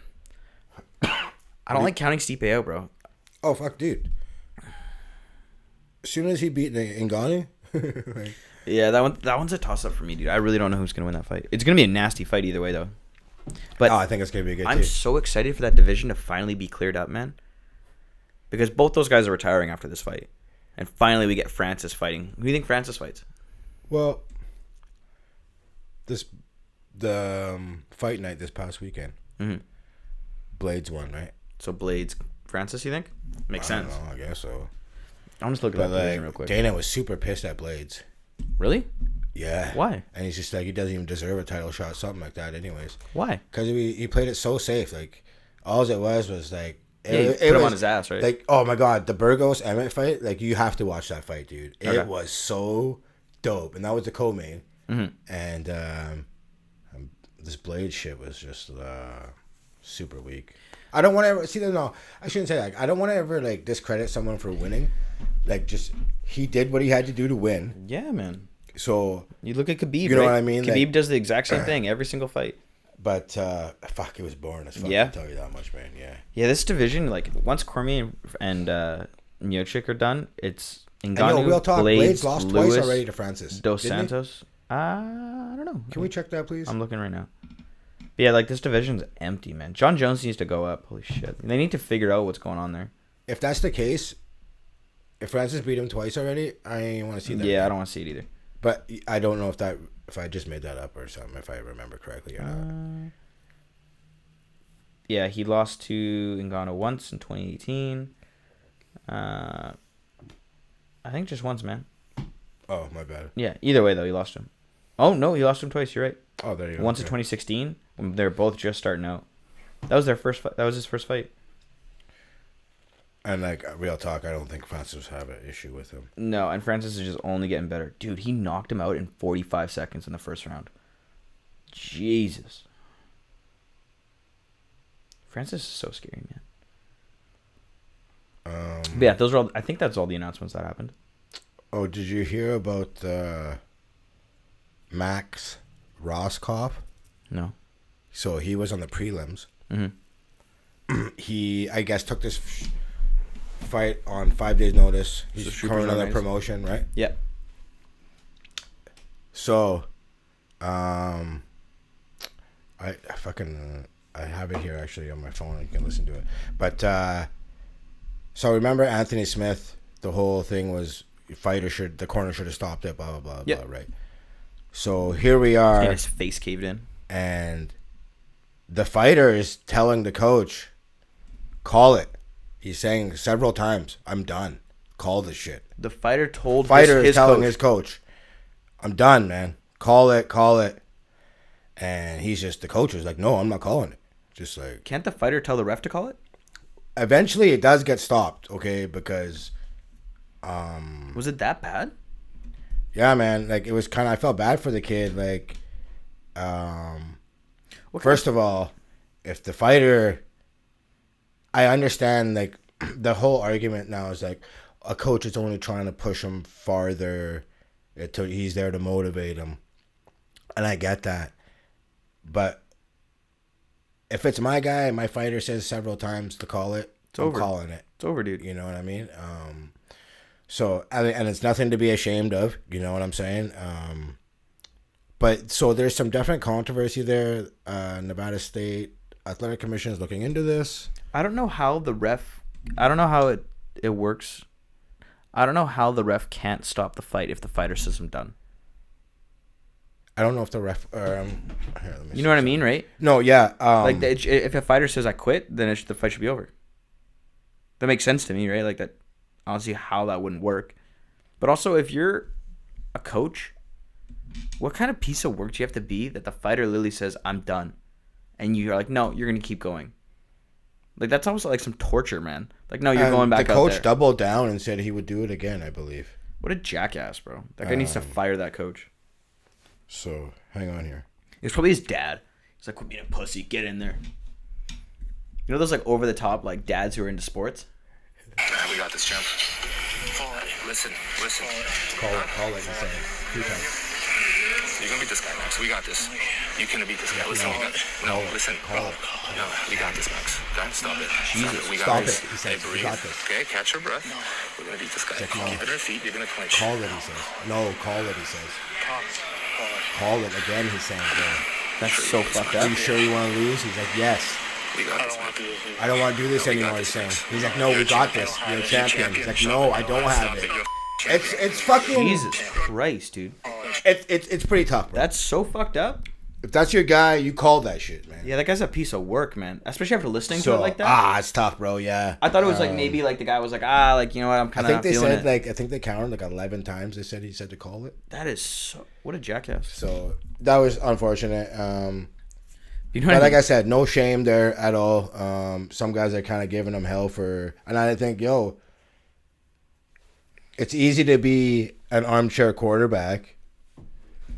like counting Stipe out, bro. Oh fuck, dude. As soon as he beat Ngannou, right. Yeah, that one's a toss up for me, dude. I really don't know who's gonna win that fight. It's gonna be a nasty fight either way, though. But I think it's gonna be good. I'm so excited for that division to finally be cleared up, man. Because both those guys are retiring after this fight, and finally we get Francis fighting. Who do you think Francis fights? Well, the fight night this past weekend, Blades won, right? So Blades Francis, you think? Makes sense. I guess so. I'm just looking at that division real quick. Dana was super pissed at Blades. Really? Yeah. Why? And he's just like, he doesn't even deserve a title shot, something like that anyways. Why? Because he played it so safe. Like, all it was like... It put him on his ass, right? Like, oh my God, the Burgos-Emmett fight, like, you have to watch that fight, dude. It was so dope, and that was the co-main. Mm-hmm. And this Blade shit was just super weak. I don't want to ever see that. No, I shouldn't say that. I don't want to ever like discredit someone for winning. Like, just he did what he had to do to win. Yeah, man. So you look at Khabib. You know what I mean? Khabib like, does the exact same thing every single fight. But fuck, it was boring as fuck. Yeah. I'll tell you that much, man. Yeah. Yeah, this division, like once Cormier and Miocic are done, it's Ngannou, real talk. Blades lost Lewis, twice already to Francis. Dos Didn't Santos. I don't know. Can we check that, please? I'm looking right now. But yeah, like this division's empty, man. John Jones needs to go up. Holy shit. They need to figure out what's going on there. If that's the case, if Francis beat him twice already, I ain't want to see that. Yeah, I don't want to see it either. But I don't know if I just made that up or something, if I remember correctly or not. Yeah, he lost to Ngannou once in 2018. I think just once, man. Oh, my bad. Yeah, either way, though, he lost him. Oh, no, he lost him twice. You're right. Oh, there you go. Once in 2016, when they're both just starting out. That was their first fight. That was his first fight. And, like, real talk, I don't think Francis have an issue with him. No, and Francis is just only getting better. Dude, he knocked him out in 45 seconds in the first round. Jesus. Francis is so scary, man. But yeah, those are all. I think that's all the announcements that happened. Oh, did you hear about Max Roscoff? No. So he was on the prelims. Mm-hmm. He, I guess, took this fight on 5 days' notice. He's coming another promotion, right? Yeah. So, I have it here actually on my phone. You can listen to it. But so remember Anthony Smith? The whole thing was the corner should have stopped it. Blah blah blah blah. Right. So here we are. And his face caved in. And the fighter is telling the coach, "Call it." He's saying several times, "I'm done. Call this shit." The fighter told his telling his coach, "I'm done, man. Call it, call it." And the coach was like, "No, I'm not calling it." Just like, can't the fighter tell the ref to call it? Eventually, it does get stopped, okay? Because, was it that bad? Yeah, man. Like, it was kind of. I felt bad for the kid. Like, first of all, if the fighter, I understand. Like, the whole argument now is like, a coach is only trying to push him farther. He's there to motivate him, and I get that. But if it's my guy, my fighter says several times to call it, I'm calling it. It's over, dude. You know what I mean? So, and it's nothing to be ashamed of. You know what I'm saying? But so there's some definite controversy there. Nevada State Athletic Commission is looking into this. I don't know how I don't know how it works. I don't know how the ref can't stop the fight if the fighter says I'm done. I don't know if the ref. Here, you know what I mean, right? No, yeah. Like if a fighter says I quit, then the fight should be over. That makes sense to me, right? Like that. I don't see how that wouldn't work. But also, if you're a coach, what kind of piece of work do you have to be that the fighter literally says I'm done, and you're like, no, you're gonna keep going. Like that's almost like some torture, man. Like no, you're going back. The coach doubled down and said he would do it again. I believe. What a jackass, bro! That guy needs to fire that coach. So, hang on here. It's probably his dad. He's like, quit being a pussy. Get in there. You know those like over-the-top like dads who are into sports? We got this, champ. Listen. Call it. He's saying. 2 times. You're going to beat this guy, Max. We got this. You can beat this guy. Listen. Listen. Call it. No, we got this, Max. Okay? Stop it. Jesus. We got Stop this. it. He says, breathe. we got this. Okay, catch your breath. We're going to beat this guy. Like, no. Keep it on your feet. You're going to clinch. Call it, he says. No, call it, he says. Call it again, he's saying. Bro. That's so fucked up. Are you sure you want to lose? He's like, yes. I don't want to do this anymore, he's saying. He's like, no, we got this. You're a champion. He's like, no, I don't have it. It's fucking... Jesus Christ, dude. It's pretty tough, bro. That's so fucked up. If that's your guy, you call that shit, man. Yeah, that guy's a piece of work, man. Especially after listening to it like that. It's tough, bro, yeah. I thought it was like maybe like the guy was like, like, you know what, I'm kind of not feeling it. I think they counted like 11 times he said to call it. That is so... What a jackass. So, that was unfortunate. You know but like I I said, no shame there at all. Some guys are kind of giving him hell for... And I think, it's easy to be an armchair quarterback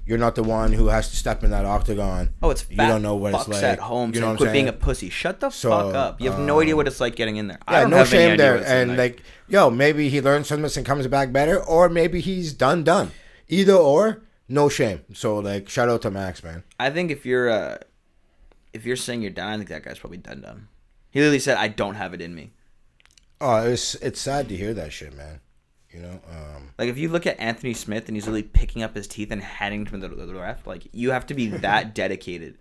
You're not the one who has to step in that octagon. Oh, it's fat. You don't know what it's fucks like. at home. You know what I'm quit being saying? a pussy. Shut the fuck up. You have no idea what it's like getting in there. I Yeah, don't no have any shame idea there. what it's And like, yo, maybe he learns from this and comes back better, or maybe he's done. Either or, no shame. So like, shout out to Max, man. I think if you're saying you're done, I think that guy's probably done. He literally said, "I don't have it in me." Oh, it's sad to hear that shit, man. You know, like if you look at Anthony Smith and he's literally picking up his teeth and handing them to the ref, like you have to be that dedicated.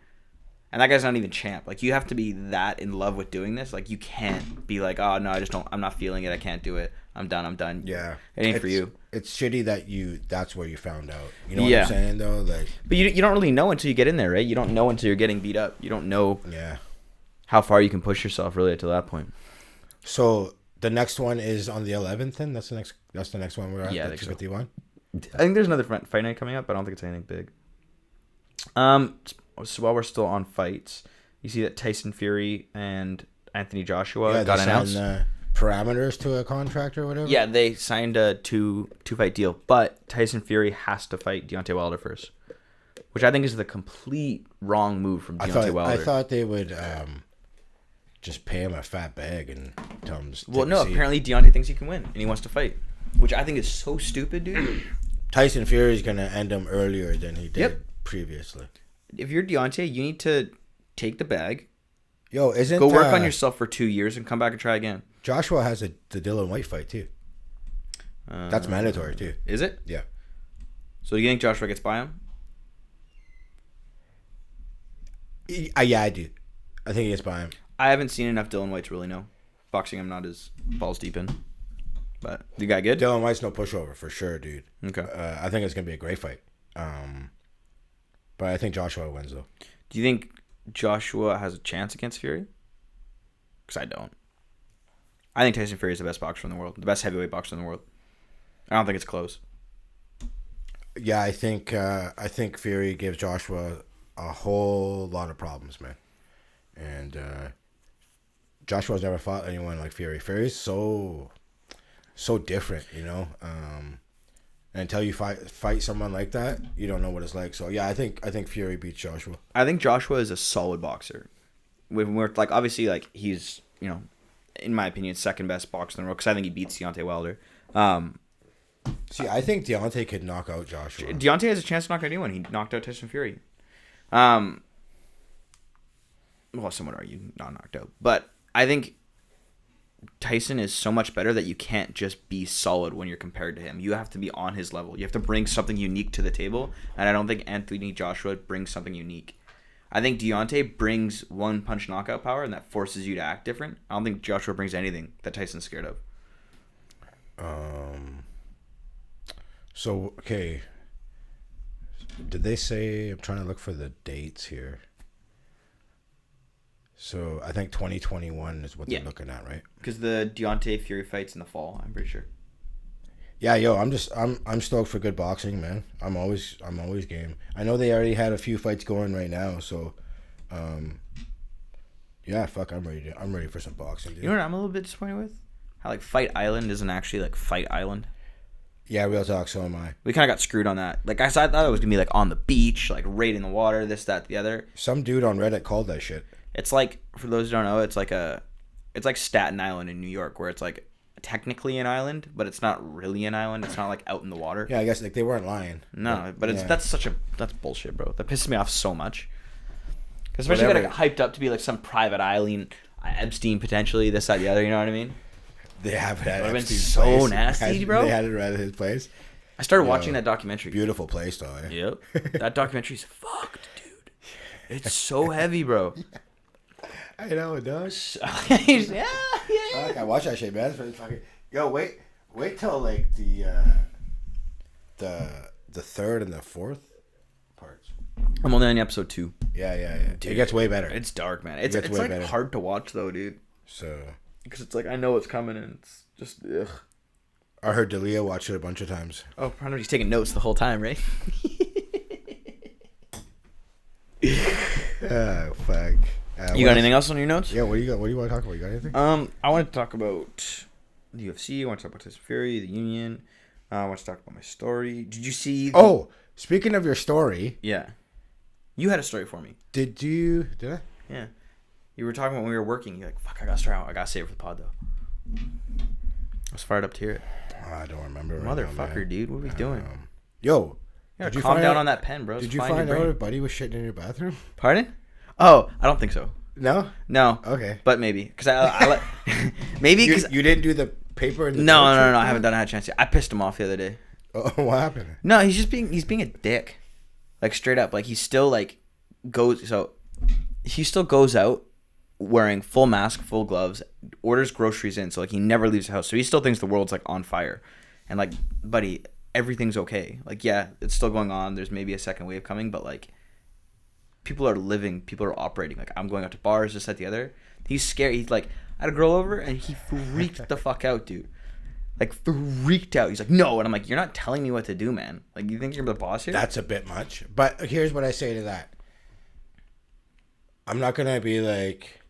And that guy's not even champ. Like you have to be that in love with doing this. Like you can't be like, oh no, I just don't. I'm not feeling it. I can't do it. I'm done. Yeah, it ain't for you. It's shitty that that's where you found out. You know what I'm saying though, like. But you don't really know until you get in there, right? You don't know until you're getting beat up. You don't know. Yeah. How far you can push yourself really to that point. So the next one is on the 11th. Then that's the next one we're at. Yeah, the 251. I think there's another fight night coming up, but I don't think it's anything big. So while we're still on fights, you see that Tyson Fury and Anthony Joshua got announced. Parameters to a contract or whatever. Yeah, they signed a two fight deal, but Tyson Fury has to fight Deontay Wilder first, which I think is the complete wrong move from Deontay Wilder. I thought they would just pay him a fat bag and tell him. Well, no. Apparently, Deontay thinks he can win and he wants to fight, which I think is so stupid, dude. Tyson Fury is gonna end him earlier than he did previously. If you're Deontay, you need to take the bag. Yo, go work on yourself for 2 years and come back and try again. Joshua has the Dylan White fight too. That's mandatory too. Is it? Yeah. So do you think Joshua gets by him? Yeah, I do. I think he gets by him. I haven't seen enough Dylan White to really know. Boxing, I'm not as balls deep in. But the guy good? Dylan White's no pushover for sure, dude. Okay. I think it's gonna be a great fight. But I think Joshua wins though. Do you think Joshua has a chance against Fury? Because I don't. I think Tyson Fury is the best boxer in the world, the best heavyweight boxer in the world. I don't think it's close. Yeah, I think Fury gives Joshua a whole lot of problems, man. And Joshua's never fought anyone like Fury. Fury's so different, you know. And until you fight someone like that, you don't know what it's like. So yeah, I think Fury beats Joshua. I think Joshua is a solid boxer. When we're like, obviously, like he's, you know, in my opinion, second best boxer in the world because I think he beats Deontay Wilder. See, I think Deontay could knock out Joshua. Deontay has a chance to knock out anyone. He knocked out Tyson Fury. Well, some would argue not knocked out, but I think Tyson is so much better that you can't just be solid when you're compared to him. You have to be on his level. You have to bring something unique to the table, and I don't think Anthony Joshua brings something unique. I think Deontay brings one-punch knockout power, and that forces you to act different. I don't think Joshua brings anything that Tyson's scared of. So, okay. Did they say... I'm trying to look for the dates here. So, I think 2021 is what they're looking at, right? Because the Deontay Fury fight's in the fall, I'm pretty sure. Yeah, yo, I'm stoked for good boxing, man. I'm always game. I know they already had a few fights going right now, so yeah, fuck, I'm ready for some boxing, dude. You know what I'm a little bit disappointed with? How like Fight Island isn't actually like Fight Island. Yeah, real talk, so am I. We kind of got screwed on that. Like I thought it was gonna be like on the beach, like right in the water, this, that, the other. Some dude on Reddit called that shit. It's like, for those who don't know, it's like Staten Island in New York, where it's like technically an island, but it's not really an island. It's not like out in the water. Yeah, I guess like they weren't lying. No, but that's bullshit, bro. That pisses me off so much. Especially when I got hyped up to be like some private island, Epstein potentially, this, that, the other. You know what I mean? They have it at Epstein's place. Been so nasty, bro. They had it right at his place. I started watching that documentary. Beautiful place, though. Eh? Yep. That documentary's fucked, dude. It's so heavy, bro. I know it does. Yeah. Fuck, I watch that shit, man. It's really fucking... Yo, wait till like the third and the fourth parts. I'm only on episode 2. Yeah. Dude, it gets way better. It's dark, man. It's like better. Hard to watch though, dude. So because it's like I know what's coming and it's just ugh. I heard Dalia watch it a bunch of times. Oh, probably he's taking notes the whole time, right? Oh fuck. You got anything else on your notes? Yeah, what do you got? What do you want to talk about? You got anything? I want to talk about the UFC. I want to talk about Tyson Fury, the Union. I want to talk about my story. Did you see? Speaking of your story, Yeah. You had a story for me. did I? Yeah. You were talking about when we were working. You're like, fuck, I got to start out. I got to save it for the pod, though. I was fired up to hear it. I don't remember. Motherfucker, dude. What are we doing? Yo, Did you calm down on that pen, bro. Did you find out if Buddy was shitting in your bathroom? Pardon? Oh, I don't think so. No. No. Okay. But maybe. Because I let... maybe because... You didn't do the paper in the No. I haven't done a chance yet. I pissed him off the other day. Oh, what happened? No, he's being a dick. Like, straight up. Like, he still, like, he still goes out wearing full mask, full gloves, orders groceries in. So, like, he never leaves the house. So, he still thinks the world's, like, on fire. And, like, buddy, everything's okay. Like, yeah, it's still going on. There's maybe a second wave coming. But, like, people are living. People are operating. Like, I'm going out to bars, this, that, the other. He's scared. He's, like, I had a girl over, and he freaked the fuck out, dude. Like, freaked out. He's like, no. And I'm like, you're not telling me what to do, man. Like, you think you're the boss here? That's a bit much. But here's what I say to that. I'm not going to be like,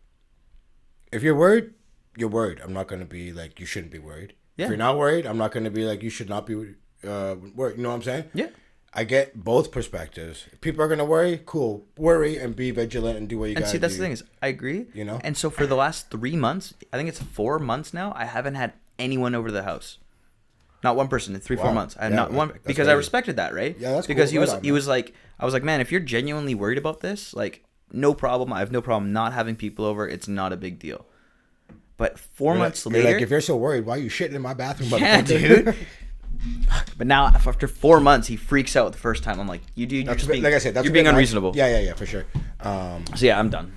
if you're worried, you're worried. I'm not going to be like, you shouldn't be worried. Yeah. If you're not worried, I'm not going to be like, you should not be worried. You know what I'm saying? Yeah. I get both perspectives. If people are going to worry, cool. Worry and be vigilant and do what you got to do. And see, that's the thing is, I agree. You know? And so for the last 3 months, I think it's 4 months now, I haven't had anyone over to the house. Not one person in 3-4 months. I had not one because crazy. I respected that, right? Yeah, that's because cool. he was like, I was like, man, if you're genuinely worried about this, like, no problem. I have no problem not having people over. It's not a big deal. But 4 months later, you're like, if you're so worried, why are you shitting in my bathroom? Yeah, dude. But now after 4 months, he freaks out the first time. I'm like, you're just being, like I said, you're being unreasonable. Yeah, for sure. So yeah, I'm done.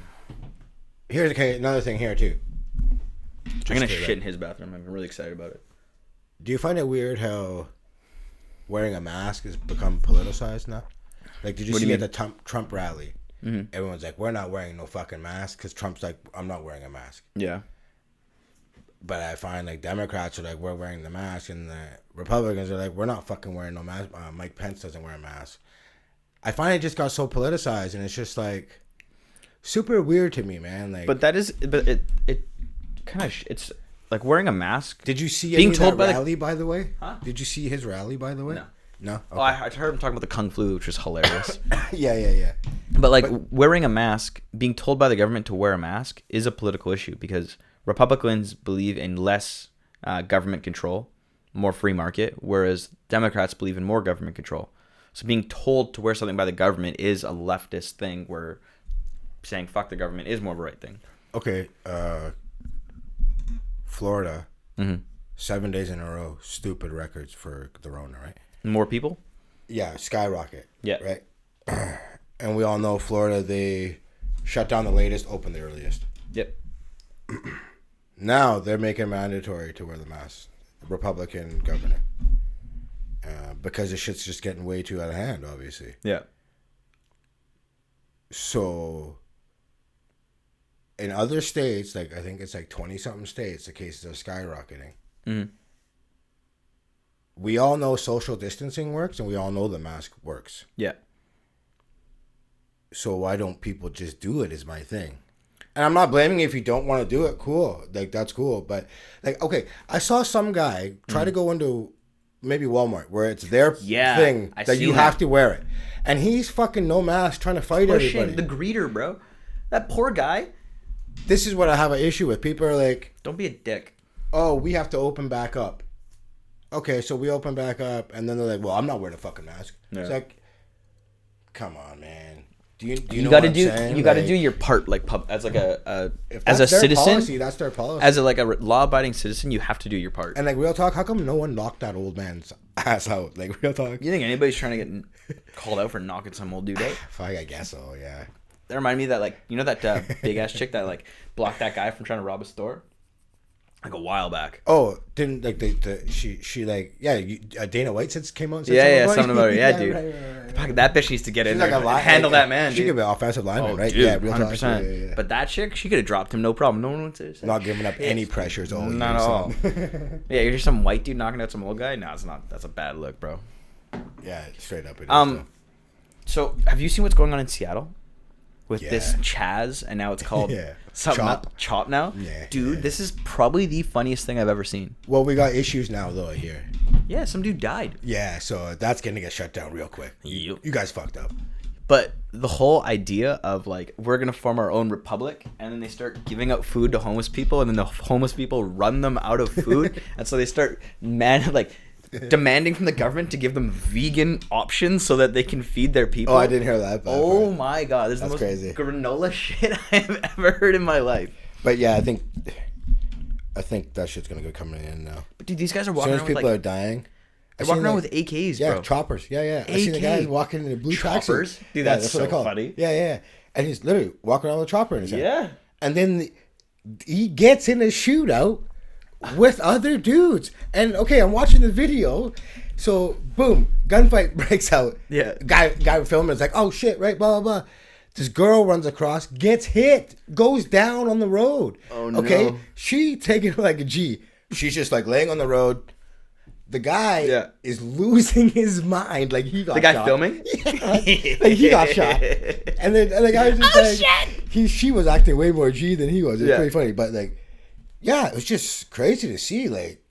Here's another thing here too. I'm gonna shit in his bathroom. I'm really excited about it. Do you find it weird how wearing a mask has become politicized now? Like, did you see at the Trump rally? Mm-hmm. Everyone's like, we're not wearing no fucking mask because Trump's like, I'm not wearing a mask. Yeah. But I find like Democrats are like, we're wearing the mask, and the Republicans are like, we're not fucking wearing no mask. Mike Pence doesn't wear a mask. I find it just got so politicized, and it's just like super weird to me, man. Like, but it kind of it's like wearing a mask. Did you see being told by rally by the way? Huh? Did you see his rally by the way? No. Okay. Oh, I heard him talking about the Kung Flu, which was hilarious. Yeah. But wearing a mask, being told by the government to wear a mask is a political issue because Republicans believe in less government control, more free market, whereas Democrats believe in more government control. So being told to wear something by the government is a leftist thing where saying fuck the government is more of a right thing. Okay. Florida, 7 days in a row, stupid records for the Rona, right? More people? Yeah, skyrocket. Yeah. Right? And we all know Florida, they shut down the latest, open the earliest. Yep. Now they're making it mandatory to wear the mask. Republican governor. Because the shit's just getting way too out of hand, obviously. Yeah. So, in other states, like I think it's like 20-something states, the cases are skyrocketing. Mm-hmm. We all know social distancing works, and we all know the mask works. Yeah. So why don't people just do it is my thing. And I'm not blaming you if you don't want to do it. Cool. Like, that's cool. But, like, okay, I saw some guy try to go into maybe Walmart where it's their thing that you have to wear it. And he's fucking no mask trying to fight everybody. The greeter, bro. That poor guy. This is what I have an issue with. People are like, don't be a dick. Oh, we have to open back up. Okay, so we open back up, and then they're like, well, I'm not wearing a fucking mask. Yeah. It's like, come on, man. Do you know what I'm saying? You got to do your part, like as like as a citizen. Policy, that's their policy. As a law-abiding citizen, you have to do your part. And like real talk, how come no one knocked that old man's ass out? Like real talk. You think anybody's trying to get called out for knocking some old dude out? Fuck, I guess so. Yeah. That reminded me of that, like, you know that big ass chick that like blocked that guy from trying to rob a store. Like a while back. Oh, didn't like she like Dana White came out and said something about her. Yeah, dude. Right. That bitch needs to get in there and handle that man. She could be an offensive lineman, right? Dude, yeah, real 100%. Yeah. But that chick, she could have dropped him, no problem. No one would say. Not giving up any pressures. Not at all. Yeah, you're just some white dude knocking out some old guy. No, it's not. That's a bad look, bro. Yeah, straight up. It is, so have you seen what's going on in Seattle? With this CHAZ, and now it's called Chop now. Yeah, dude, this is probably the funniest thing I've ever seen. Well, we got issues now though here. Yeah, some dude died. Yeah, so that's gonna get shut down real quick. Yep. You guys fucked up. But the whole idea of like we're gonna form our own republic, and then they start giving out food to homeless people, and then the homeless people run them out of food, and so they start demanding from the government to give them vegan options so that they can feed their people. Oh, I didn't hear that. Oh my god, this is the most crazy. granola shit I've ever heard in my life. But yeah, I think that shit's gonna go coming in now. But dude, these guys are As walking soon as around people with are dying. they're walking around with AKs, yeah, bro. choppers. Yeah. I seen the guys walking in the blue Choppers? tracksuit. Dude, Yeah, that's what I so call it. funny. Yeah. And he's literally walking around with a chopper in his hand. Yeah. And then he gets in a shootout with other dudes. And okay, I'm watching the video. So boom, gunfight breaks out. Yeah. Guy filming is like, oh shit, right, blah blah blah. This girl runs across, gets hit, goes down on the road. Oh no. Okay, she taking it like a G. She's just like laying on the road. The guy is losing his mind. Like he got the guy shot. filming? Yeah, like he got shot. And then the guy was just she was acting way more G than he was. It's pretty funny. But like, yeah, it was just crazy to see. Like,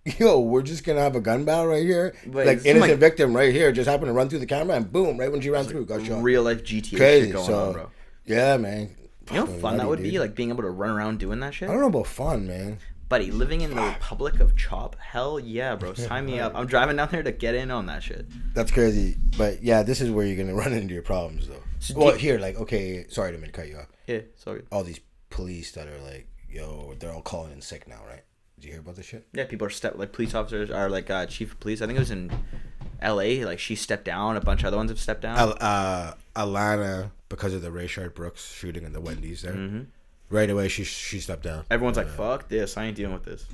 yo, we're just gonna have a gun battle right here. But like innocent victim right here just happened to run through the camera and boom, right when she ran through, got shot. Real life GTA Crazy. shit going on, bro. Yeah, man. You know how fun that would be, like being able to run around doing that shit? I don't know about fun, man. Buddy, living in the Republic of Chop, hell yeah, bro. Sign me up. I'm driving down there to get in on that shit. That's crazy. But yeah, this is where you're gonna run into your problems though. So here, like, okay, sorry to cut you off. Yeah, sorry. All these police that are like, yo, they're all calling in sick now, right? Did you hear about this shit? Yeah, people are like police officers are like chief of police. I think it was in LA, like she stepped down, a bunch of other ones have stepped down. Atlanta, because of the Rayshard Brooks shooting in the Wendy's there. Mm-hmm. Right away she stepped down. Everyone's like, fuck this, I ain't dealing with this.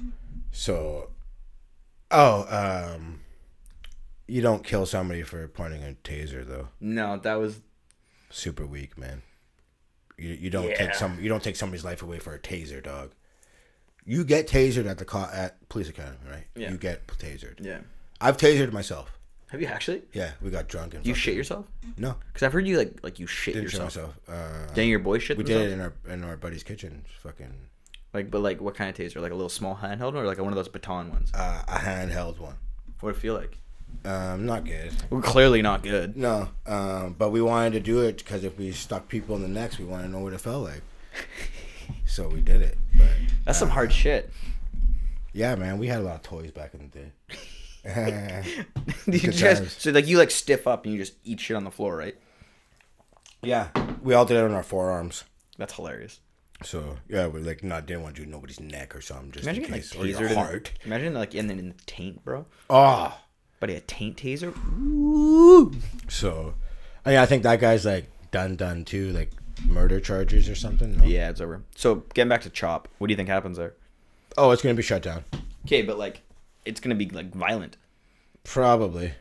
So you don't kill somebody for pointing a taser though. No, that was super weak, man. You don't take somebody's life away for a taser, dog. You get tasered at police academy, right? Yeah. You get tasered. Yeah. I've tasered myself. Have you actually? Yeah, we got drunk and you shit yourself? No, because I've heard you like you shit didn't yourself. Shit myself. Dang, your boy shit. We themselves? did it in our buddy's kitchen. Fucking. But what kind of taser? Like a little small handheld or like one of those baton ones? A handheld one. What did it feel like? Not good. Well, clearly not good. No, but we wanted to do it because if we stuck people in the necks, we wanted to know what it felt like. So we did it. But that's some hard shit. Yeah, man, we had a lot of toys back in the day. So like you like stiff up and you just eat shit on the floor, right? Yeah, we all did it on our forearms. That's hilarious. So yeah, we didn't want to do nobody's neck or something, just imagine in case. Like, or your heart. Imagine like in the taint, bro. Oh, buddy, a taint taser. Ooh. So, I think that guy's like done too, like murder charges or something. No? Yeah, it's over. So getting back to Chop, what do you think happens there? Oh, it's gonna be shut down. Okay, but like, it's gonna be like violent. Probably.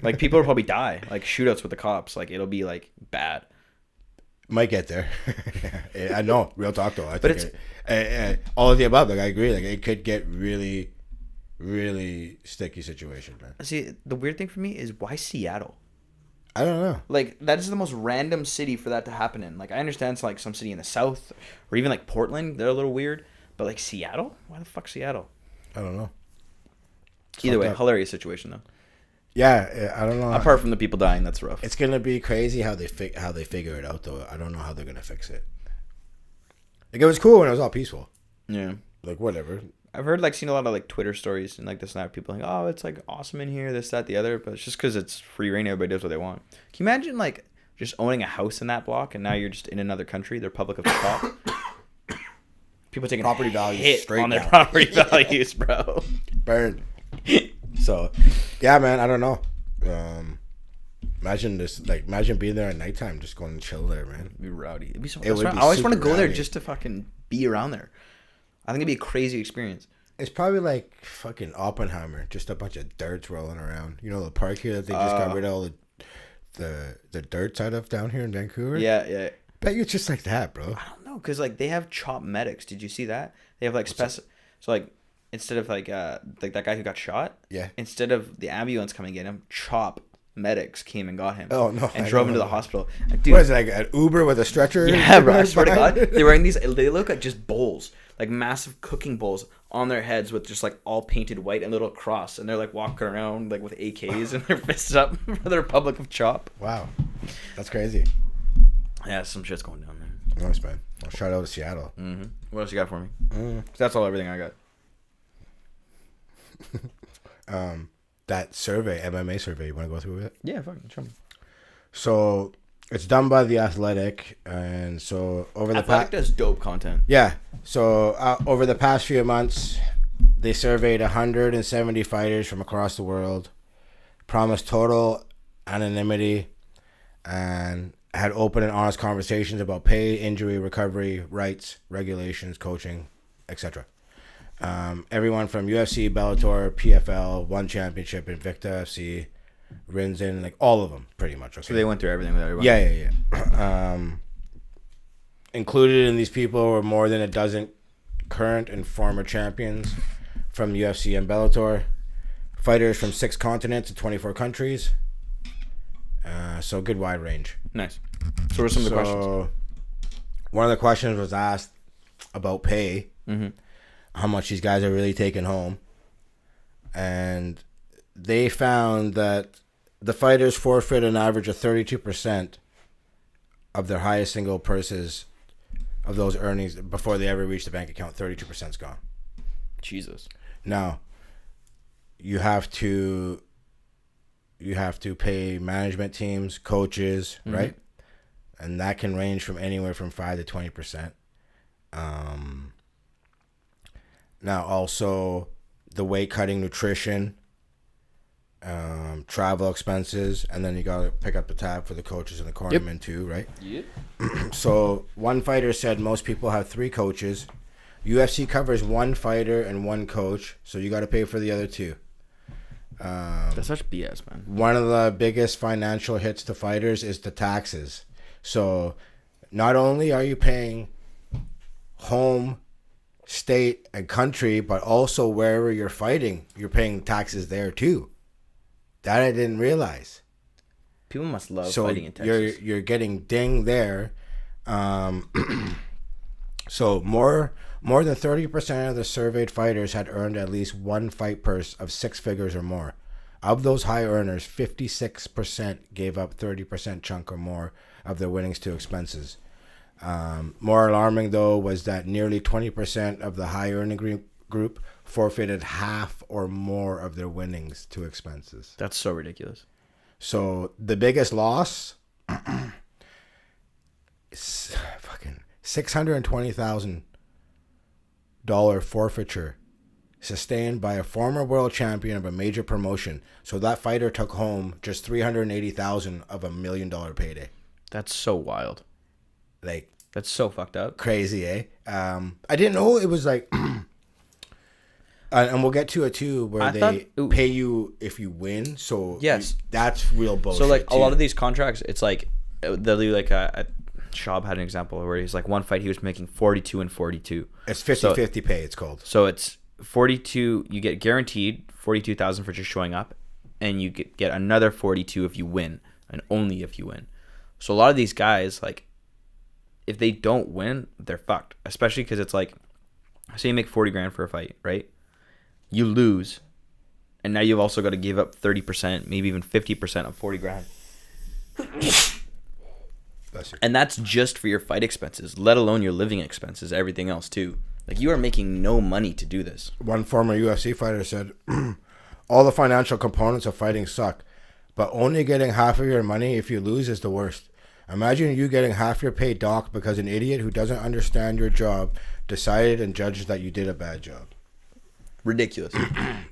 Like people will probably die. Like shootouts with the cops. Like it'll be like bad. Might get there. I know. Real talk though. I think all of the above. Like I agree. Like it could get really, really sticky situation, man. See, the weird thing for me is why Seattle? I don't know. Like that is the most random city for that to happen in. Like I understand it's like some city in the south or even like Portland. They're a little weird. But like Seattle? Why the fuck Seattle? I don't know. Either way, hilarious situation though. Yeah, I don't know. Apart from the people dying, that's rough. It's gonna be crazy how they figure it out though. I don't know how they're gonna fix it. Like it was cool when it was all peaceful. Yeah. Like whatever. I've heard seen a lot of like Twitter stories and like this and that. People like, oh, it's like awesome in here, this, that, the other. But it's just because it's free reign. Everybody does what they want. Can you imagine like just owning a house in that block and now you're just in another country, the Republic of the Top? People taking property values straight on their property values, bro. Burn. So, yeah, man, I don't know. Imagine this, imagine being there at nighttime, just going to chill there, man. It'd be rowdy. It'd be so. I always want to go there just to fucking be around there. I think it'd be a crazy experience. It's probably like fucking Oppenheimer, just a bunch of dirts rolling around. You know the park here that they just got rid of all the dirt out of down here in Vancouver. Yeah. Bet you it's just like that, bro. I don't know, cause they have Chop medics. Did you see that? They have so instead of that guy who got shot. Yeah. Instead of the ambulance coming in him, Chop medics came and got him. Oh, no, And I drove him to know. the hospital. And, dude, What is it, like an Uber with a stretcher? yeah, bro. I swear to God, they're wearing these. They look like just bowls, like massive cooking bowls on their heads with just like all painted white and little cross, and they're like walking around like with AKs and their fists up for the Republic of Chop. Wow, that's crazy. Yeah, some shit's going down there. Nice, man. Well, shout out to Seattle. Mm-hmm. What else you got for me? That's all. Everything I got. That survey, MMA survey, you want to go through it? Yeah, fucking show me. So it's done by The Athletic, and so over the Athletic does dope content. Yeah. So over the past few months, they surveyed 170 fighters from across the world, promised total anonymity, and had open and honest conversations about pay, injury, recovery, rights, regulations, coaching, etc. Everyone from UFC, Bellator, PFL, One Championship, Invicta FC, Rinzin, like all of them, pretty much. Okay? So they went through everything with everyone. Yeah. Included in these people were more than a dozen current and former champions from UFC and Bellator, fighters from 6 continents and 24 countries. So good wide range. Nice. So what are some of the questions? One of the questions was asked about pay, how much these guys are really taking home. And they found that the fighters forfeit an average of 32% of their highest single purses of those earnings before they ever reach the bank account. 32% is gone. Jesus. Now, you have to pay management teams, coaches, right? And that can range from anywhere from 5 to 20%. Now, also the weight cutting, nutrition, travel expenses, and then you got to pick up the tab for the coaches and the cornermen too, right? Yep. So one fighter said most people have 3 coaches. UFC covers 1 fighter and 1 coach, so you got to pay for the other 2. That's such BS, man. One of the biggest financial hits to fighters is the taxes. So not only are you paying home, state, and country, but also wherever you're fighting, you're paying taxes there too. That I didn't realize. People must love fighting in Texas. You're getting dinged there. So more than 30% of the surveyed fighters had earned at least 1 fight purse of 6 figures or more. Of those high earners, 56% gave up 30% chunk or more of their winnings to expenses. More alarming, though, was that nearly 20% of the high earning group forfeited half or more of their winnings to expenses. That's so ridiculous. So the biggest loss is fucking $620,000 forfeiture sustained by a former world champion of a major promotion. So that fighter took home just $380,000 of $1 million payday. That's so wild. Like, that's so fucked up. Crazy, eh? I didn't know it was like, and we'll get to it too, where pay you if you win. So yes, that's real bullshit. So like too. a lot of these contracts, it's like they'll do like Schaub had an example where he's like one fight he was making 42 and 42. It's 50-50 pay. It's called. So it's 42. You get guaranteed 42,000 for just showing up, and you get another 42 if you win, and only if you win. So a lot of these guys, like, if they don't win, they're fucked. Especially because it's like, say you make 40 grand for a fight, right? You lose, and now you've also got to give up 30%, maybe even 50% of 40 grand. And that's just for your fight expenses, let alone your living expenses, everything else too. Like, you are making no money to do this. One former UFC fighter said, all the financial components of fighting suck, but only getting half of your money if you lose is the worst. Imagine you getting half your pay docked because an idiot who doesn't understand your job decided and judged that you did a bad job. Ridiculous.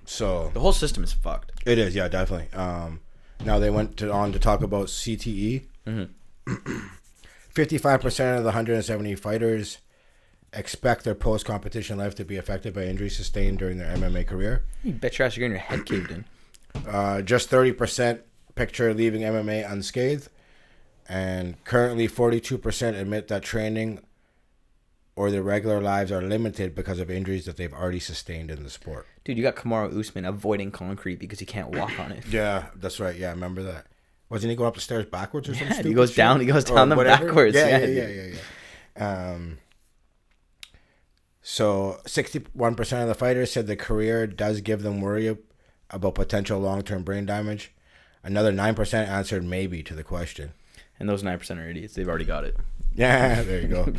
So the whole system is fucked. It is, yeah, definitely. Now they went on to talk about CTE. 55% of the 170 fighters expect their post-competition life to be affected by injuries sustained during their MMA career. You bet your ass you're getting your head caved in. Just 30% picture leaving MMA unscathed, and currently 42% admit that training or their regular lives are limited because of injuries that they've already sustained in the sport. Dude, you got Kamaru Usman avoiding concrete because he can't walk on it. Yeah, that's right. Yeah, I remember that. Wasn't he going up the stairs backwards or something? Yeah, he goes down. He goes down them backwards. Yeah. So 61% of the fighters said the career does give them worry about potential long-term brain damage. Another 9% answered maybe to the question. And those 9% are idiots. They've already got it. Yeah, there you go.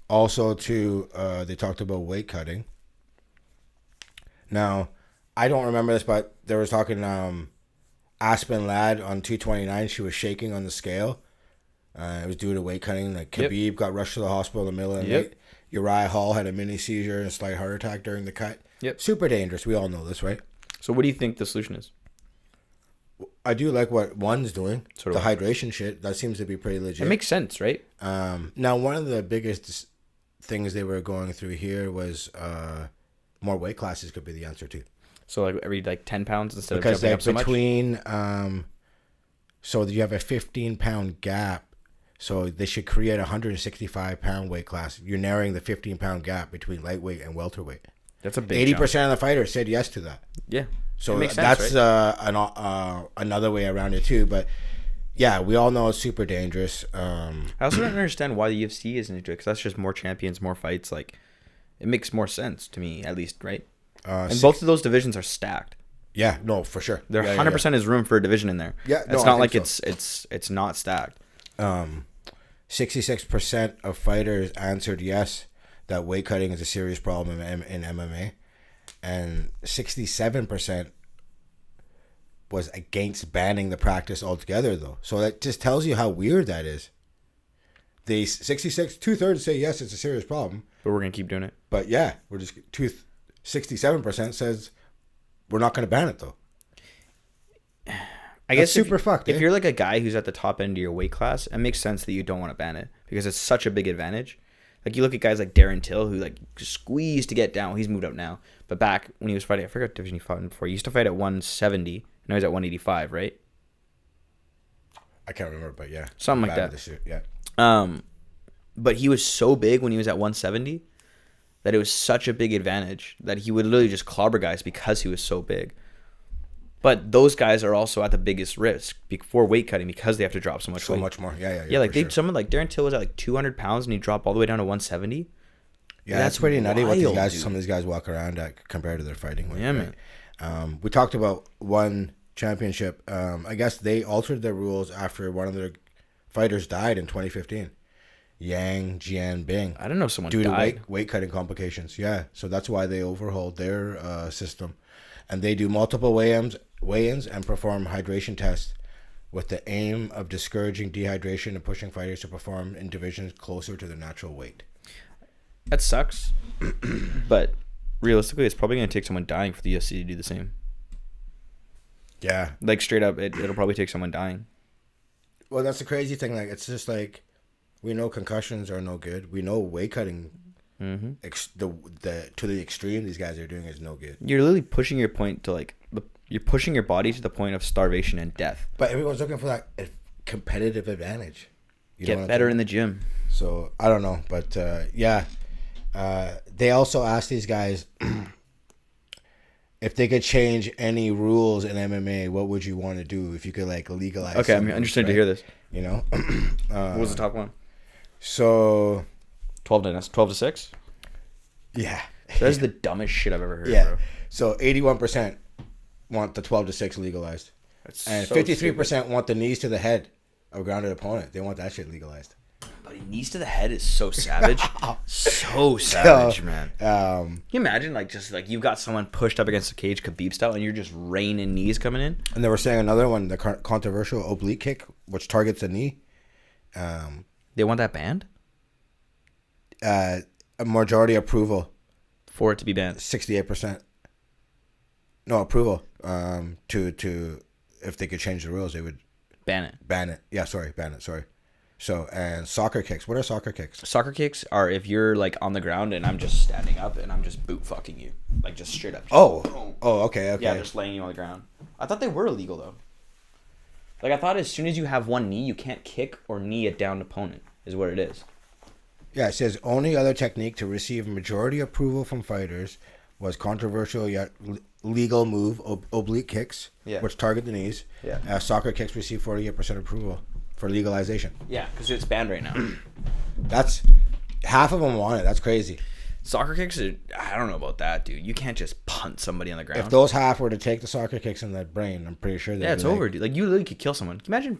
Also, too, they talked about weight cutting. Now, I don't remember this, but they were talking Aspen Ladd on 229. She was shaking on the scale. It was due to weight cutting. Like Khabib got rushed to the hospital in the middle of the night. Uriah Hall had a mini seizure and a slight heart attack during the cut. Yep. Super dangerous. We all know this, right? So what do you think the solution is? I do like what one's doing. So the hydration shit. That seems to be pretty legit. It makes sense, right? Now, one of the biggest things they were going through here was more weight classes could be the answer too. So like every 10 pounds instead because of jumping up so between much? So you have a 15-pound gap. So they should create a 165-pound weight class. You're narrowing the 15-pound gap between lightweight and welterweight. That's a big 80% of the fighters said yes to that. Yeah. So makes sense, that's right? another way around it too. But yeah, we all know it's super dangerous. I also don't understand why the UFC isn't into it, because that's just more champions, more fights. Like, it makes more sense to me, at least, right? And both of those divisions are stacked. Yeah, no, for sure. There 100% is room for a division in there. Yeah, it's not like it's not stacked. 66% of fighters answered yes that weight cutting is a serious problem in MMA, and 67% was against banning the practice altogether, though. So that just tells you how weird that is. The 2/3 say yes, it's a serious problem, but we're gonna keep doing it. But yeah, we're just 67% says we're not gonna ban it though. I guess super fucked. If you're like a guy who's at the top end of your weight class, it makes sense that you don't want to ban it because it's such a big advantage. Like you look at guys like Darren Till who like squeezed to get down. Well, he's moved up now, but back when he was fighting, I forgot what division he fought in before. He used to fight at 170. Now he's at 185, right? I can't remember, but yeah, something like that. This year. Yeah. But he was so big when he was at 170 that it was such a big advantage that he would literally just clobber guys because he was so big. But those guys are also at the biggest risk for weight cutting because they have to drop so much weight. So much more. Yeah. Yeah, like someone like Darren Till was at like 200 pounds and he dropped all the way down to 170. Yeah, that's pretty nutty what these guys, some of these guys walk around at compared to their fighting weight. Yeah, right? Man. We talked about one championship. I guess they altered their rules after one of their fighters died in 2015. Yang Jianbing. I didn't know someone died. Due to weight cutting complications. Yeah, so that's why they overhauled their system. And they do multiple weigh-ins and perform hydration tests with the aim of discouraging dehydration and pushing fighters to perform in divisions closer to their natural weight. That sucks. But realistically, it's probably going to take someone dying for the UFC to do the same. Yeah. Like straight up, it'll probably take someone dying. Well, that's the crazy thing. Like, it's just like, we know concussions are no good. We know weight cutting to the extreme these guys are doing is no good. You're literally pushing your point to like you're pushing your body to the point of starvation and death. But everyone's looking for that competitive advantage. Get better in the gym. So I don't know, but they also asked these guys if they could change any rules in MMA. What would you want to do if you could like legalize? Okay, I'm interested to hear this. You know, what was the top one? So 12 to 6. Yeah, that's the dumbest shit I've ever heard. Yeah, bro. So 81% want the 12 to 6 legalized, and 53% want the knees to the head of a grounded opponent. They want that shit legalized. But knees to the head is so savage, so savage, man. Can you imagine like just like you got someone pushed up against the cage, Khabib style, and you're just raining knees coming in. And they were saying another one, the controversial oblique kick, which targets the knee. They want that banned. A majority approval for it to be banned. 68%. No approval. To if they could change the rules, they would ban it. Ban it. Yeah, ban it. Sorry. So, and soccer kicks. What are soccer kicks? Soccer kicks are if you're like on the ground and I'm just standing up and I'm just boot fucking you, like just straight up. Okay. Yeah, just laying you on the ground. I thought they were illegal though. Like I thought as soon as you have one knee, you can't kick or knee a downed opponent. Is what it is. Yeah, it says only other technique to receive majority approval from fighters was controversial yet legal move, oblique kicks, which target the knees. Yeah. Soccer kicks received 48% approval for legalization. Yeah, because it's banned right now. That's half of them want it. That's crazy. Soccer kicks are, I don't know about that, dude. You can't just punt somebody on the ground. If those half were to take the soccer kicks in the brain, I'm pretty sure it's over, dude. Like, you literally could kill someone. Can you imagine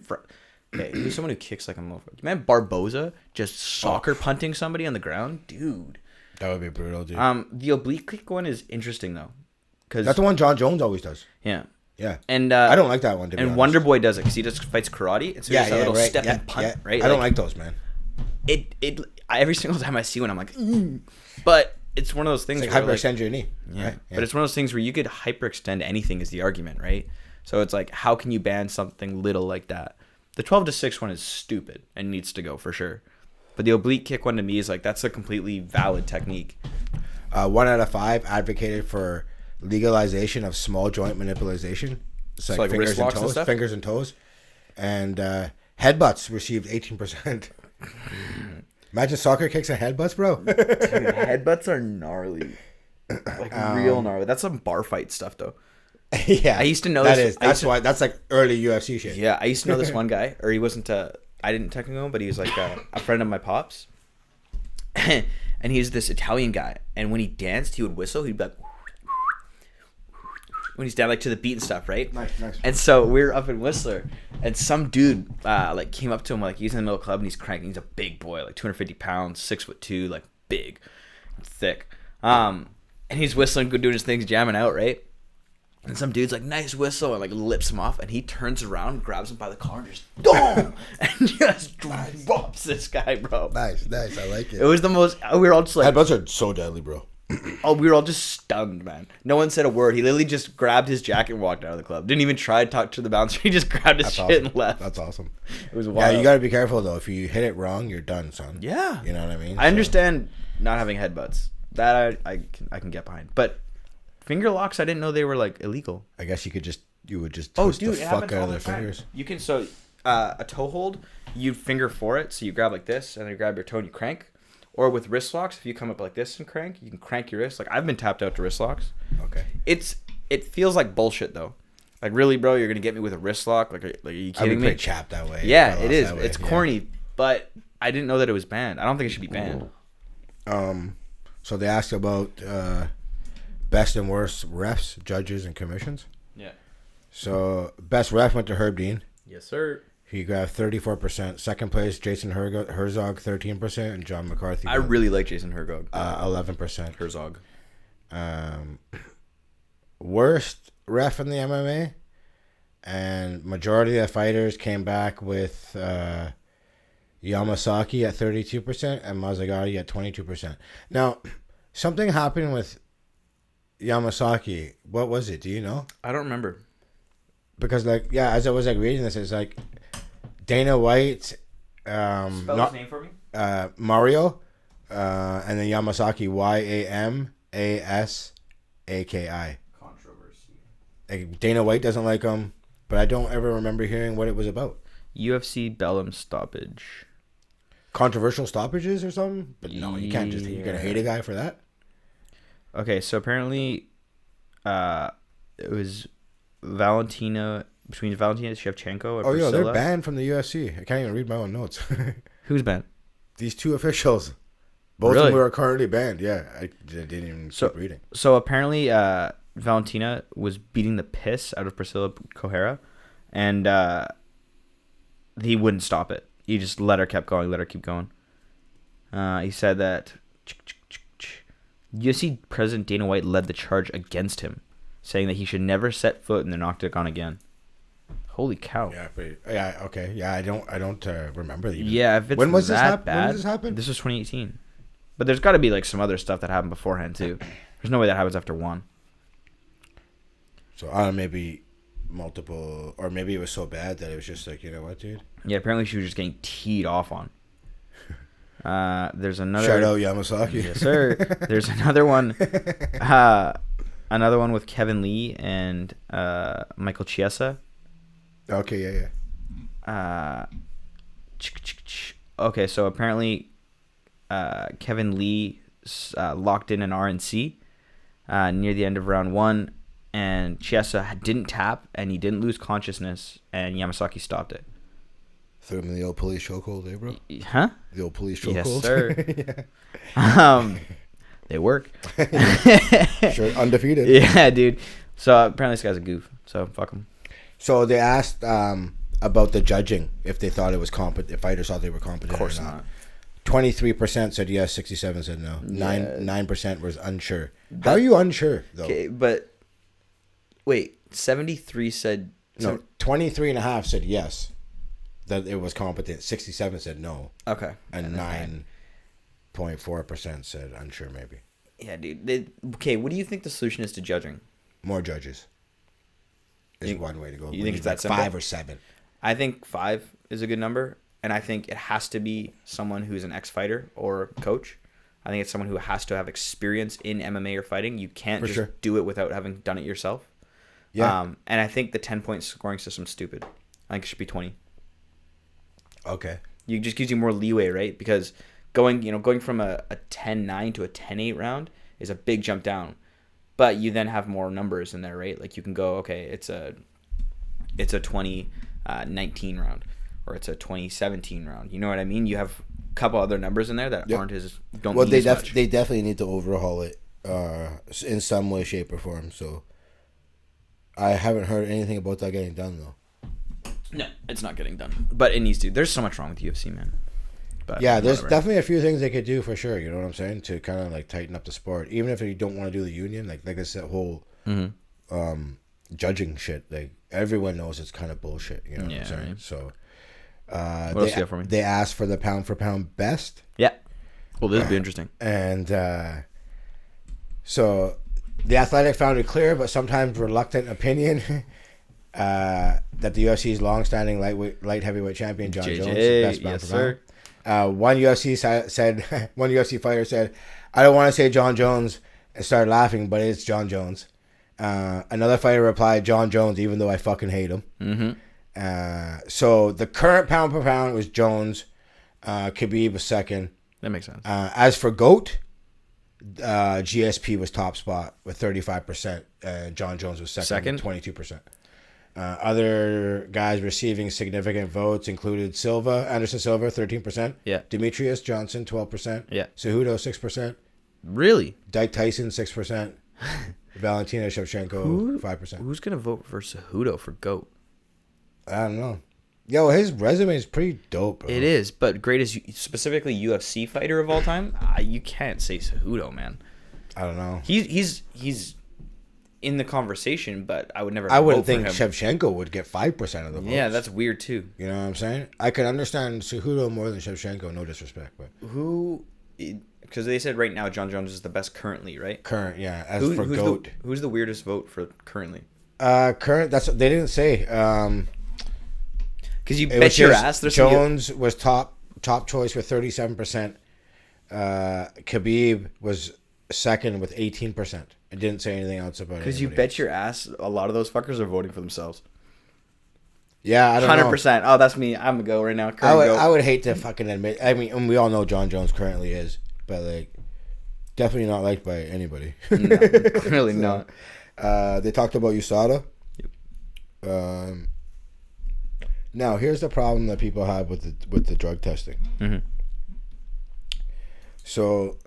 who's someone who kicks like a motherfucker? Can you imagine Barboza just soccer punting somebody on the ground? Dude. That would be brutal, dude. The oblique kick one is interesting, though. That's the one John Jones always does. Yeah. Yeah. And I don't like that one, to be honest. Wonder Boy does it because he just fights karate. And so he does a little step and punt, right? I don't like those, man. Every single time I see one, I'm like, but it's one of those things it's where hyperextend your knee. Yeah. Right? But it's one of those things where you could hyperextend anything is the argument, right? So it's like, how can you ban something little like that? The 12-6 one is stupid and needs to go for sure. But the oblique kick one to me is like, that's a completely valid technique. 1 out of 5 advocated for legalization of small joint manipulation. It's like fingers and toes. Fingers and toes. And headbutts received 18%. Imagine soccer kicks and headbutts, bro. Dude, headbutts are gnarly. Like real gnarly. That's some bar fight stuff, though. Yeah. I used to know that's like early UFC shit. Yeah, I used to know this one guy, or he wasn't I didn't technically know him, but he was like a friend of my pops. And he's this Italian guy. And when he danced, he would whistle. He'd be like, when he's down like to the beat and stuff, right? Nice. And so we were up in Whistler, and some dude like came up to him, like he's in the middle of the club and he's cranking. He's a big boy, like 250 pounds, 6'2", like big, thick. And he's whistling, doing his things, jamming out, right? And some dude's like, nice whistle, and like lips him off, and he turns around, grabs him by the collar, and just boom, and just drops this guy, bro. Nice, I like it. It was the most. We were all just like, headbutts are so deadly, bro. Oh, we were all just stunned, man. No one said a word. He literally just grabbed his jacket and walked out of the club. Didn't even try to talk to the bouncer. He just grabbed his shit and left. That's awesome. It was wild. Yeah, you gotta be careful though. If you hit it wrong, you're done, son. Yeah, you know what I mean. I understand not having headbutts. That I can get behind. But finger locks, I didn't know they were like illegal. I guess you would just twist the fuck out of their fingers. You can a toe hold. You finger for it, so you grab like this, and then you grab your toe and you crank. Or with wrist locks, if you come up like this and crank, you can crank your wrist. Like, I've been tapped out to wrist locks. Okay. It feels like bullshit, though. Like, really, bro, you're going to get me with a wrist lock? Like are you kidding me? I'd be chapped that way. Yeah, it is. It's corny, but I didn't know that it was banned. I don't think it should be banned. So they asked about best and worst refs, judges, and commissions. Yeah. So, best ref went to Herb Dean. Yes, sir. He grabbed 34%. Second place, Jason Herzog, 13%, and John McCarthy. I really like Jason Herzog. 11%. Herzog. Worst ref in the MMA, and majority of the fighters came back with Yamasaki at 32% and Mazzagatti at 22%. Now, something happened with Yamasaki. What was it? Do you know? I don't remember. Because as I was reading this, it's like Dana White, spell his name for me. Mario, and then Yamasaki, Yamasaki. Controversy. Like, Dana White doesn't like him, but I don't ever remember hearing what it was about. UFC Bellum stoppage. Controversial stoppages or something? But no, you can't you're gonna hate a guy for that. Okay, so apparently, it was Valentina Shevchenko. And Priscilla. They're banned from the UFC. I can't even read my own notes. Who's banned? These two officials. Both of them are currently banned. Yeah, I didn't even keep reading. So apparently, Valentina was beating the piss out of Priscilla Kohara, and he wouldn't stop it. He just let her keep going. He said that UFC President Dana White led the charge against him, saying that he should never set foot in the octagon again. Holy cow! Yeah, okay. Yeah, I don't remember that. Yeah, if it's when was that this bad, when did this happen? This was 2018. But there's got to be like some other stuff that happened beforehand too. There's no way that happens after one. So maybe multiple, or maybe it was so bad that it was just like, you know what, dude? Yeah, apparently she was just getting teed off on. There's another. Shout out Yamasaki. Yes, sir. There's another one. Another one with Kevin Lee and Michael Chiesa. Okay, yeah. Okay, so apparently Kevin Lee locked in an RNC near the end of round 1, and Chiesa didn't tap, and he didn't lose consciousness, and Yamasaki stopped it. Threw him in the old police chokehold, eh, bro? Huh? The old police chokehold. Yes, sir. They work. Sure, undefeated. Yeah, dude. So apparently this guy's a goof. So fuck him. So they asked about the judging, if they thought it was competent, if fighters thought they were competent. Of course or not. 23% said yes, 67 said no. Yeah. 9% was unsure. How are you unsure though? Okay, but wait, 73 said No, 23.5 said yes, that it was competent. 67 said no. Okay. And 9.4% said unsure maybe. Yeah, dude. Okay, what do you think the solution is to judging? More judges is one way to go. You think it's that simple? 5 or 7? I think 5 is a good number, and I think it has to be someone who's an ex-fighter or coach. I think it's someone who has to have experience in MMA or fighting. You can't For just sure. do it without having done it yourself. Yeah. And I think the 10-point scoring system's stupid. I think it should be 20. Okay. You just gives you more leeway, right? Because going from a 10-9 to a 10-8 round is a big jump down. But you then have more numbers in there, right? Like you can go, okay, it's a 20-19 round, or it's a 20-17 round. You know what I mean? You have a couple other numbers in there that aren't as don't. Well, mean they as much. they definitely need to overhaul it in some way, shape, or form. So I haven't heard anything about that getting done though. No, it's not getting done, but it needs to. There's so much wrong with UFC, man. But Yeah, there's whatever. definitely a few things they could do for sure. You know what I'm saying? To kind of like tighten up the sport, even if you don't want to do the union, like I said, whole judging shit. Like everyone knows it's kind of bullshit. You know what I'm saying? Right. So What else you got for me? they asked for the pound for pound best, Yeah. Well, this would be interesting. and so the Athletic found it clear, but sometimes reluctant opinion. That the UFC's long-standing light heavyweight champion John JJ, Jones is best pound yes, for sir. pound. One UFC said, one UFC fighter said, "I don't want to say John Jones," and started laughing, but it's John Jones. Another fighter replied, "John Jones," even though I fucking hate him. Mm-hmm. So the current pound per pound was Jones. Khabib was second. That makes sense. As for GOAT, GSP was top spot with 35%. John Jones was second with 22%. Other guys receiving significant votes included Anderson Silva, 13%. Yeah. Demetrius Johnson, 12%. Yeah. Cejudo, 6%. Really? Dyke Tyson, 6%. Valentina Shevchenko, 5%. Who's gonna vote for Cejudo for GOAT? I don't know. Yo, his resume is pretty dope, bro. It is, but greatest specifically UFC fighter of all time, you can't say Cejudo, man. I don't know. He's in the conversation, but I would never. I wouldn't vote for think him. Shevchenko would get 5% of the votes. Yeah, that's weird too. You know what I'm saying? I can understand Cejudo more than Shevchenko, no disrespect, but Who? Because they said right now John Jones is the best currently, right? current, yeah. As for who's GOAT, who's the weirdest vote for currently? current. That's what they didn't say. Because you It was bet your just ass there's Jones was top choice with 37%. Khabib was second with 18%. It didn't say anything else about it. Because you bet your ass a lot of those fuckers are voting for themselves. Yeah, I don't know. 100%. Oh, that's me. I'm gonna go right now. I would hate to fucking admit. I mean, and we all know John Jones currently is, but like, definitely not liked by anybody. No, clearly not. They talked about USADA. Yep. Now here's the problem that people have with the drug testing. Mm-hmm. So,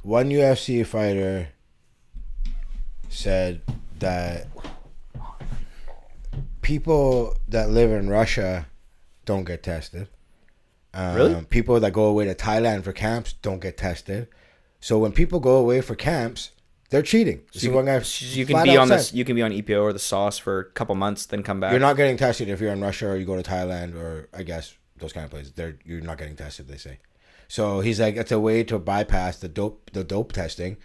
one UFC fighter said that people that live in Russia don't get tested. Really? People that go away to Thailand for camps don't get tested. So when people go away for camps, they're cheating. So one guy you can flat be out on said, this. You can be on EPO or the sauce for a couple months, then come back. You're not getting tested if you're in Russia or you go to Thailand or I guess those kind of places. You're not getting tested. They say. So he's like, it's a way to bypass the dope testing.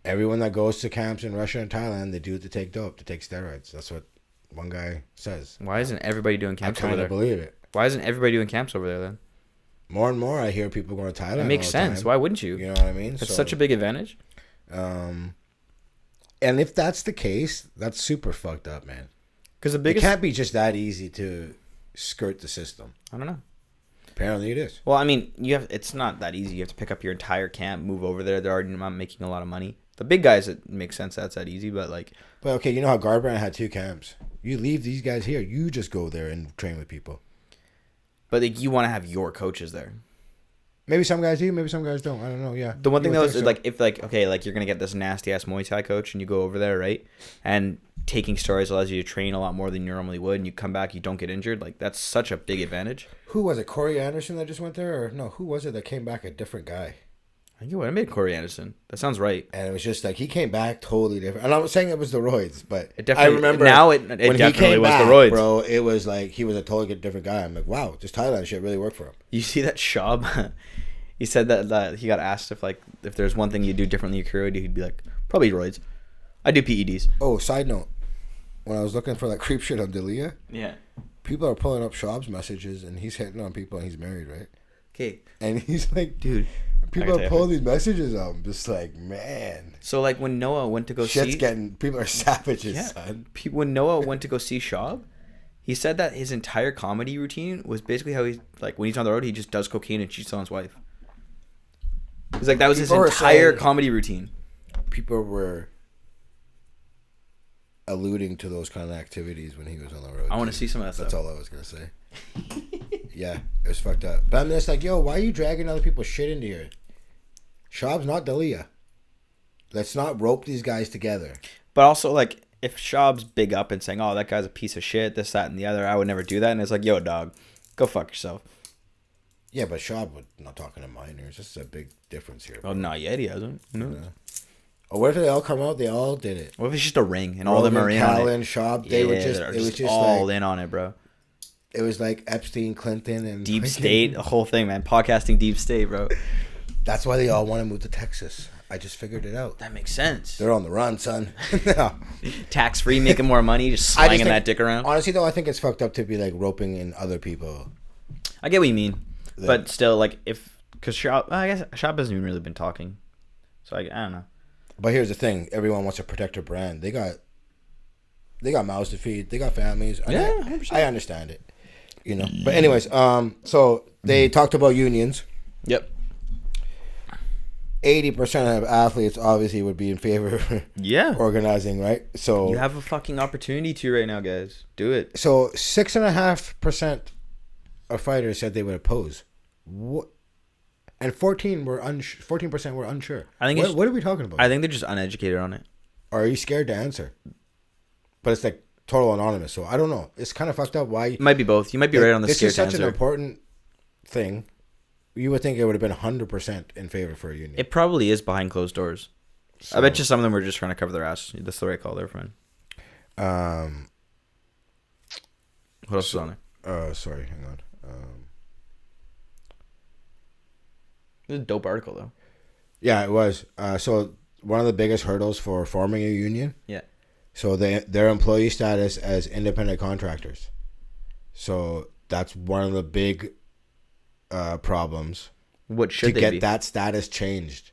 Everyone that goes to camps in Russia and Thailand, they do it to take dope, to take steroids. That's what one guy says. Why isn't everybody doing I camps over kind there? of believe it. Why isn't everybody doing camps over there then? More and more, I hear people going to Thailand. It makes all the sense. time. Why wouldn't you? You know what I mean? That's such a big advantage. And if that's the case, that's super fucked up, man. Because the It biggest, can't be just that easy to skirt the system. I don't know. Apparently it is. Well, I mean, it's not that easy. You have to pick up your entire camp, move over there. They're already not making a lot of money. The big guys, it makes sense that's that easy, but like... But okay, you know how Garbrandt had 2 camps? You leave these guys here. You just go there and train with people. But like, you want to have your coaches there. Maybe some guys do, maybe some guys don't. I don't know, yeah. The one thing, though, is like, if like, okay, like you're going to get this nasty-ass Muay Thai coach and you go over there, right? And taking steroids allows you to train a lot more than you normally would, and you come back, you don't get injured. Like, that's such a big advantage. Who was it? Corey Anderson that just went there? Or no, who was it that came back a different guy? I think it would have made Corey Anderson. That sounds right. And it was just like, he came back totally different. And I'm not saying it was the roids, but it definitely, I remember now it when definitely he came was back, the roids. bro, it was like he was a totally different guy. I'm like, wow, this Thailand shit really worked for him. You see that Shab? He said that he got asked if there's one thing you do differently in your career, he'd be like, probably roids. I do PEDs. Oh, side note. When I was looking for that creep shit on Dalia, yeah, people are pulling up Shab's messages and he's hitting on people and he's married, right? Okay. And he's like, dude, people are pulling these messages up. I'm just like, man. So like when Noah went to go people are savages, son. When Noah went to go see Shab, he said that his entire comedy routine was basically how he's like, when he's on the road, he just does cocaine and cheats on his wife. He's like, that was his entire comedy routine. People were alluding to those kind of activities when he was on the road. I want to see some of that stuff. That's all I was going to say. Yeah, it was fucked up. But I mean, it's like, yo, why are you dragging other people's shit into here? Shab's not Dalia. Let's not rope these guys together. But also, like, if Shab's big up and saying, oh, that guy's a piece of shit, this, that, and the other, I would never do that. And it's like, yo, dog, go fuck yourself. Yeah, but Shab was not talking to minors. This is a big difference here. Oh, not yet. He hasn't. Who knows? Yeah. Or what if they all come out? They all did it. What if it's just a ring and all of them are in on it? Shab, they were just. It was just all like, in on it, bro. It was like Epstein, Clinton, and Deep State, the whole thing, man. Podcasting Deep State, bro. That's why they all want to move to Texas. I just figured it out. That makes sense. They're on the run, son. No. Tax free, making more money, just slanging that dick around. Honestly, though, I think it's fucked up to be like roping in other people. I get what you mean, but still, like, because Shab, I guess Shab hasn't even really been talking, so I don't know. But here's the thing: everyone wants to protect their brand. They got mouths to feed. They got families. Yeah, I understand it. You know. But anyways, so they talked about unions. Yep. 80% of athletes obviously would be in favor of organizing, right? So you have a fucking opportunity to right now, guys. Do it. So 6.5% of fighters said they would oppose. What? And 14% were unsure. I think what are we talking about? I think they're just uneducated on it. Or are you scared to answer? But it's like total anonymous, so I don't know. It's kind of fucked up. Why? It might be both. You might be right on the scared to answer. This is such an important thing. You would think it would have been 100% in favor for a union. It probably is behind closed doors. So, I bet you some of them were just trying to cover their ass. That's the right call there, friend. What else is on there? Sorry, hang on. It was a dope article, though. Yeah, it was. So one of the biggest hurdles for forming a union. Yeah. So their employee status as independent contractors. So that's one of the big problems. What should they be? To get that status changed?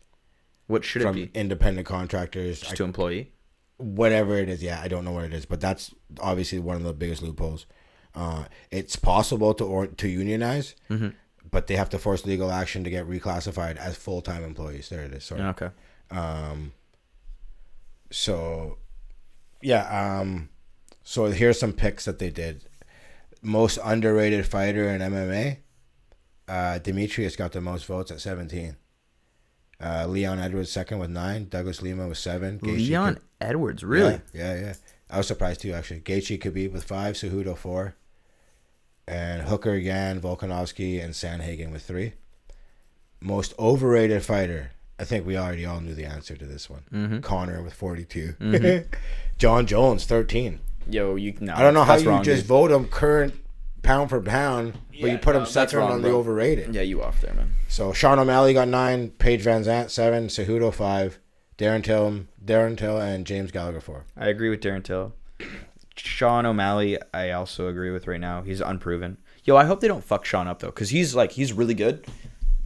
What should it be? From independent contractors just to employee? Whatever it is, yeah, I don't know what it is, but that's obviously one of the biggest loopholes. It's possible to unionize, but they have to force legal action to get reclassified as full-time employees. There it is. Sorry. Okay. So, yeah. So here's some picks that they did. Most underrated fighter in MMA. Demetrius got the most votes at 17. Leon Edwards second with 9. Douglas Lima with 7. Leon Edwards, really? Yeah. I was surprised too, actually. Gaethje Khabib with 5. Cejudo 4. And Hooker, Yan, Volkanovski, and Sandhagen with 3. Most overrated fighter. I think we already all knew the answer to this one. Connor with 42. John Jones 13. Yo, I don't know how you just vote him current pound for pound, but you put him second on the overrated. Yeah, you off there, man. So Sean O'Malley got 9, Paige Van Zandt 7, Cejudo 5, Darren Till, and James Gallagher 4. I agree with Darren Till. Sean O'Malley, I also agree with right now. He's unproven. Yo, I hope they don't fuck Sean up though, because he's really good.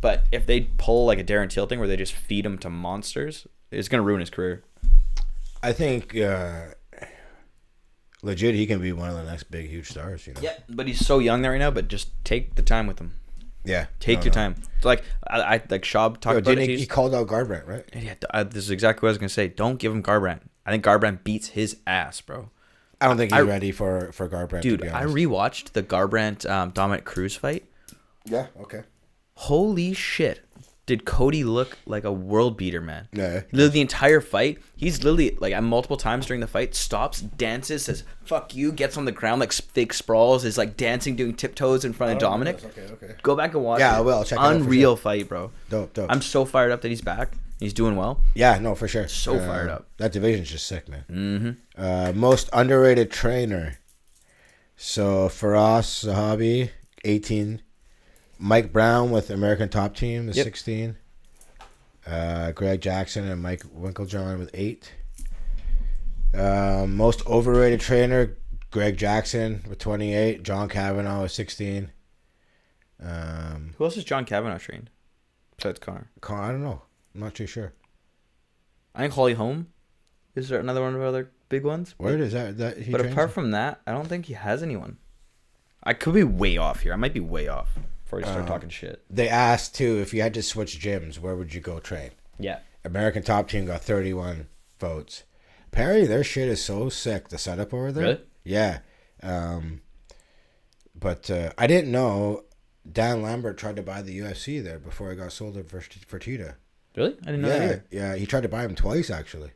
But if they pull like a Darren Till thing where they just feed him to monsters, it's gonna ruin his career. I think legit he can be one of the next big huge stars. You know. Yeah, but he's so young there right now. But just take the time with him. Yeah. Take your time. Like I like Schaub talked about it. He called out Garbrandt, right? Yeah, this is exactly what I was gonna say. Don't give him Garbrandt. I think Garbrandt beats his ass, bro. I don't think he's ready for Garbrandt. Dude, to be I honest. rewatched the Garbrandt Dominic Cruz fight. Yeah. Okay. Holy shit. Did Cody look like a world beater, man? Yeah. Literally the entire fight, he's literally like at multiple times during the fight, stops, dances, says "fuck you," gets on the ground like fake sprawls, is like dancing, doing tiptoes in front of Dominic. Okay. Go back and watch. Yeah, it. I will. I'll check it out for Unreal sure. fight, bro. Dope. I'm so fired up that he's back. He's doing well. Yeah, no, for sure. So fired up. That division's just sick, man. Most underrated trainer. So Faraz Zahabi, 18. Mike Brown with American Top Team is 16. Greg Jackson and Mike Winklejohn with 8. Most overrated trainer, Greg Jackson with 28. John Kavanaugh with 16. Who else is John Kavanaugh trained besides Connor? I don't know. I'm not too sure. I think Holly Holm is there another one of our other big ones. Where is that he But trains apart in? from that, I don't think he has anyone. I could be way off here. I might be way off before we start talking shit. They asked too, if you had to switch gyms, where would you go train? Yeah. American Top Team got 31 votes. Apparently their shit is so sick, the setup over there. Really? Yeah. But I didn't know Dan Lambert tried to buy the UFC there before it got sold to Fertitta. Really? I didn't know that either. Yeah, he tried to buy him twice actually.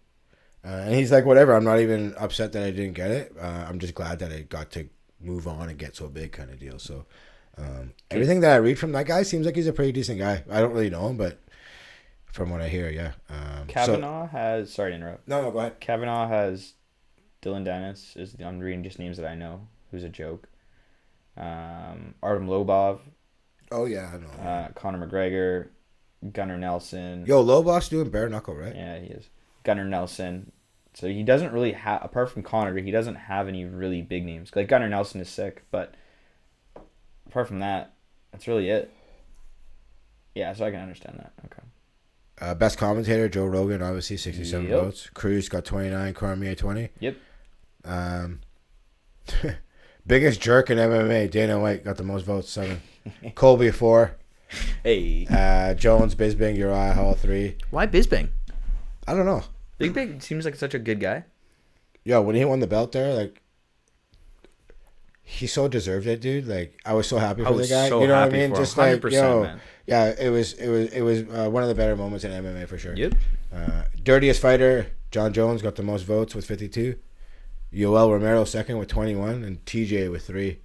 And he's like, whatever, I'm not even upset that I didn't get it. I'm just glad that it got to move on and get so big kind of deal. So everything that I read from that guy seems like he's a pretty decent guy. I don't really know him, but from what I hear, yeah. Kavanaugh has... Sorry to interrupt. No, go ahead. Kavanaugh has Dylan Dennis. I'm reading just names that I know. Who's a joke. Artem Lobov. Oh, yeah, I know. Conor McGregor. Gunnar Nelson. Yo, Lobov's doing bare knuckle, right? Yeah, he is. Gunnar Nelson. So he doesn't really have... Apart from Conor, he doesn't have any really big names. Like, Gunnar Nelson is sick, but apart from that, that's really it. Yeah, so I can understand that. Okay. Best commentator, Joe Rogan, obviously, 67 Yep. votes. Cruz got 29, Cormier 20. Yep. Biggest jerk in MMA, Dana White got the most votes, 7. Colby 4. Hey. Jones, Bisping, Uriah Hall 3. Why Bisping? I don't know. Big seems like such a good guy. Yo, when he won the belt there, like, he so deserved it, dude. Like, I was so happy for the guy. So you know what I happy mean? for Just him. like, 100%, yo, man. yeah, it was one of the better moments in MMA for sure. Yep. Dirtiest fighter, John Jones got the most votes with 52. Yoel Romero second with 21, and TJ with 3.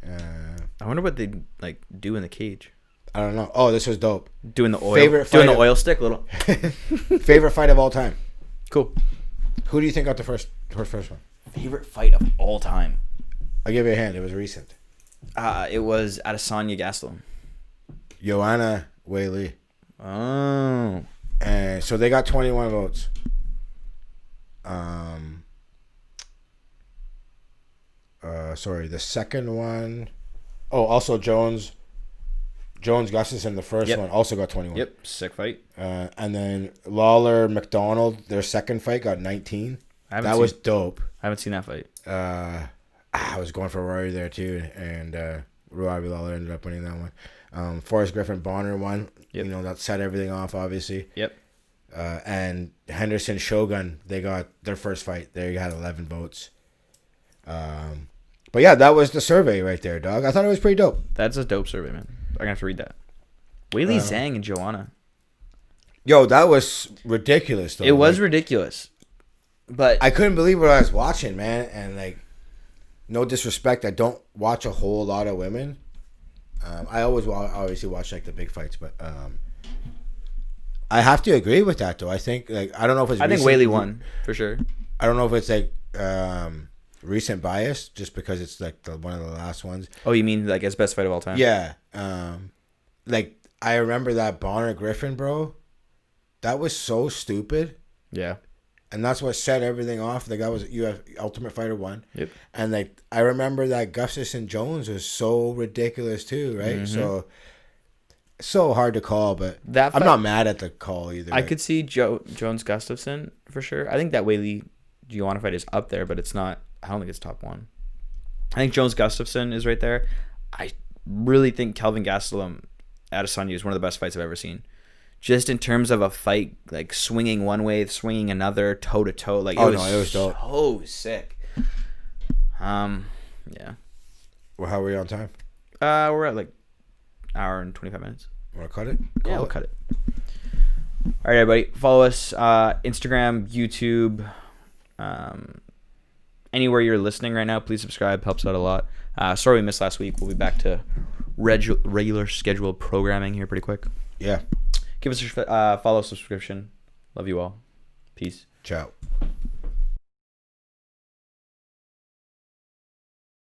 I wonder what they like do in the cage. I don't know. Oh, this was dope. Doing the oil. Favorite Doing the fight oil stick, little. Favorite fight of all time. Cool. Who do you think got the first one? Favorite fight of all time. I'll give you a hand. It was recent. It was Adesanya Gastelum. Joanna Whaley. Oh. And so they got 21 votes. Sorry, the second one. Oh, also Jones Gustafson, the first one, also got 21. Yep, sick fight. And then Lawler McDonald, their second fight, got 19. That was dope. I haven't seen that fight. I was going for Rory there too, and Rory Lawler ended up winning that one. Forrest Griffin Bonner won. Yep. You know, that set everything off, obviously. Yep. And Henderson Shogun, they got their first fight. They had 11 votes. But yeah, that was the survey right there, dog. I thought it was pretty dope. That's a dope survey, man. I'm gonna have to read that. Weili Zhang and Joanna. Yo, that was ridiculous, though. It was ridiculous. But I couldn't believe what I was watching, man. And, like, no disrespect, I don't watch a whole lot of women. I always obviously watch, like, the big fights, but I have to agree with that, though. I think, like, I don't know if it's I think Weili won, for sure. I don't know if it's, like, recent bias, just because it's, like, one of the last ones. Oh, you mean, like, as best fight of all time? Yeah. Like, I remember that Bonner Griffin, bro. That was so stupid. Yeah. And that's what set everything off. Like, that was Ultimate Fighter 1. Yep. And, like, I remember that Gustafson Jones was so ridiculous, too, right? Mm-hmm. So hard to call, but I'm not mad at the call either. I could see Jones Gustafson for sure. I think that Weili Joanna fight is up there, but it's not. I don't think it's top one. I think Jones Gustafson is right there. really think Kelvin Gastelum Adesanya is one of the best fights I've ever seen. Just in terms of a fight, like swinging one way, swinging another, toe to toe. Like, it was dope. So sick. Yeah. Well, how are we on time? We're at like hour and 25 minutes. Want to cut it? Yeah, we'll cut it. All right, everybody. Follow us. Instagram, YouTube. Anywhere you're listening right now, please subscribe. Helps out a lot. Sorry we missed last week. We'll be back to regular scheduled programming here pretty quick. Yeah. Give us a follow, subscription. Love you all. Peace. Ciao.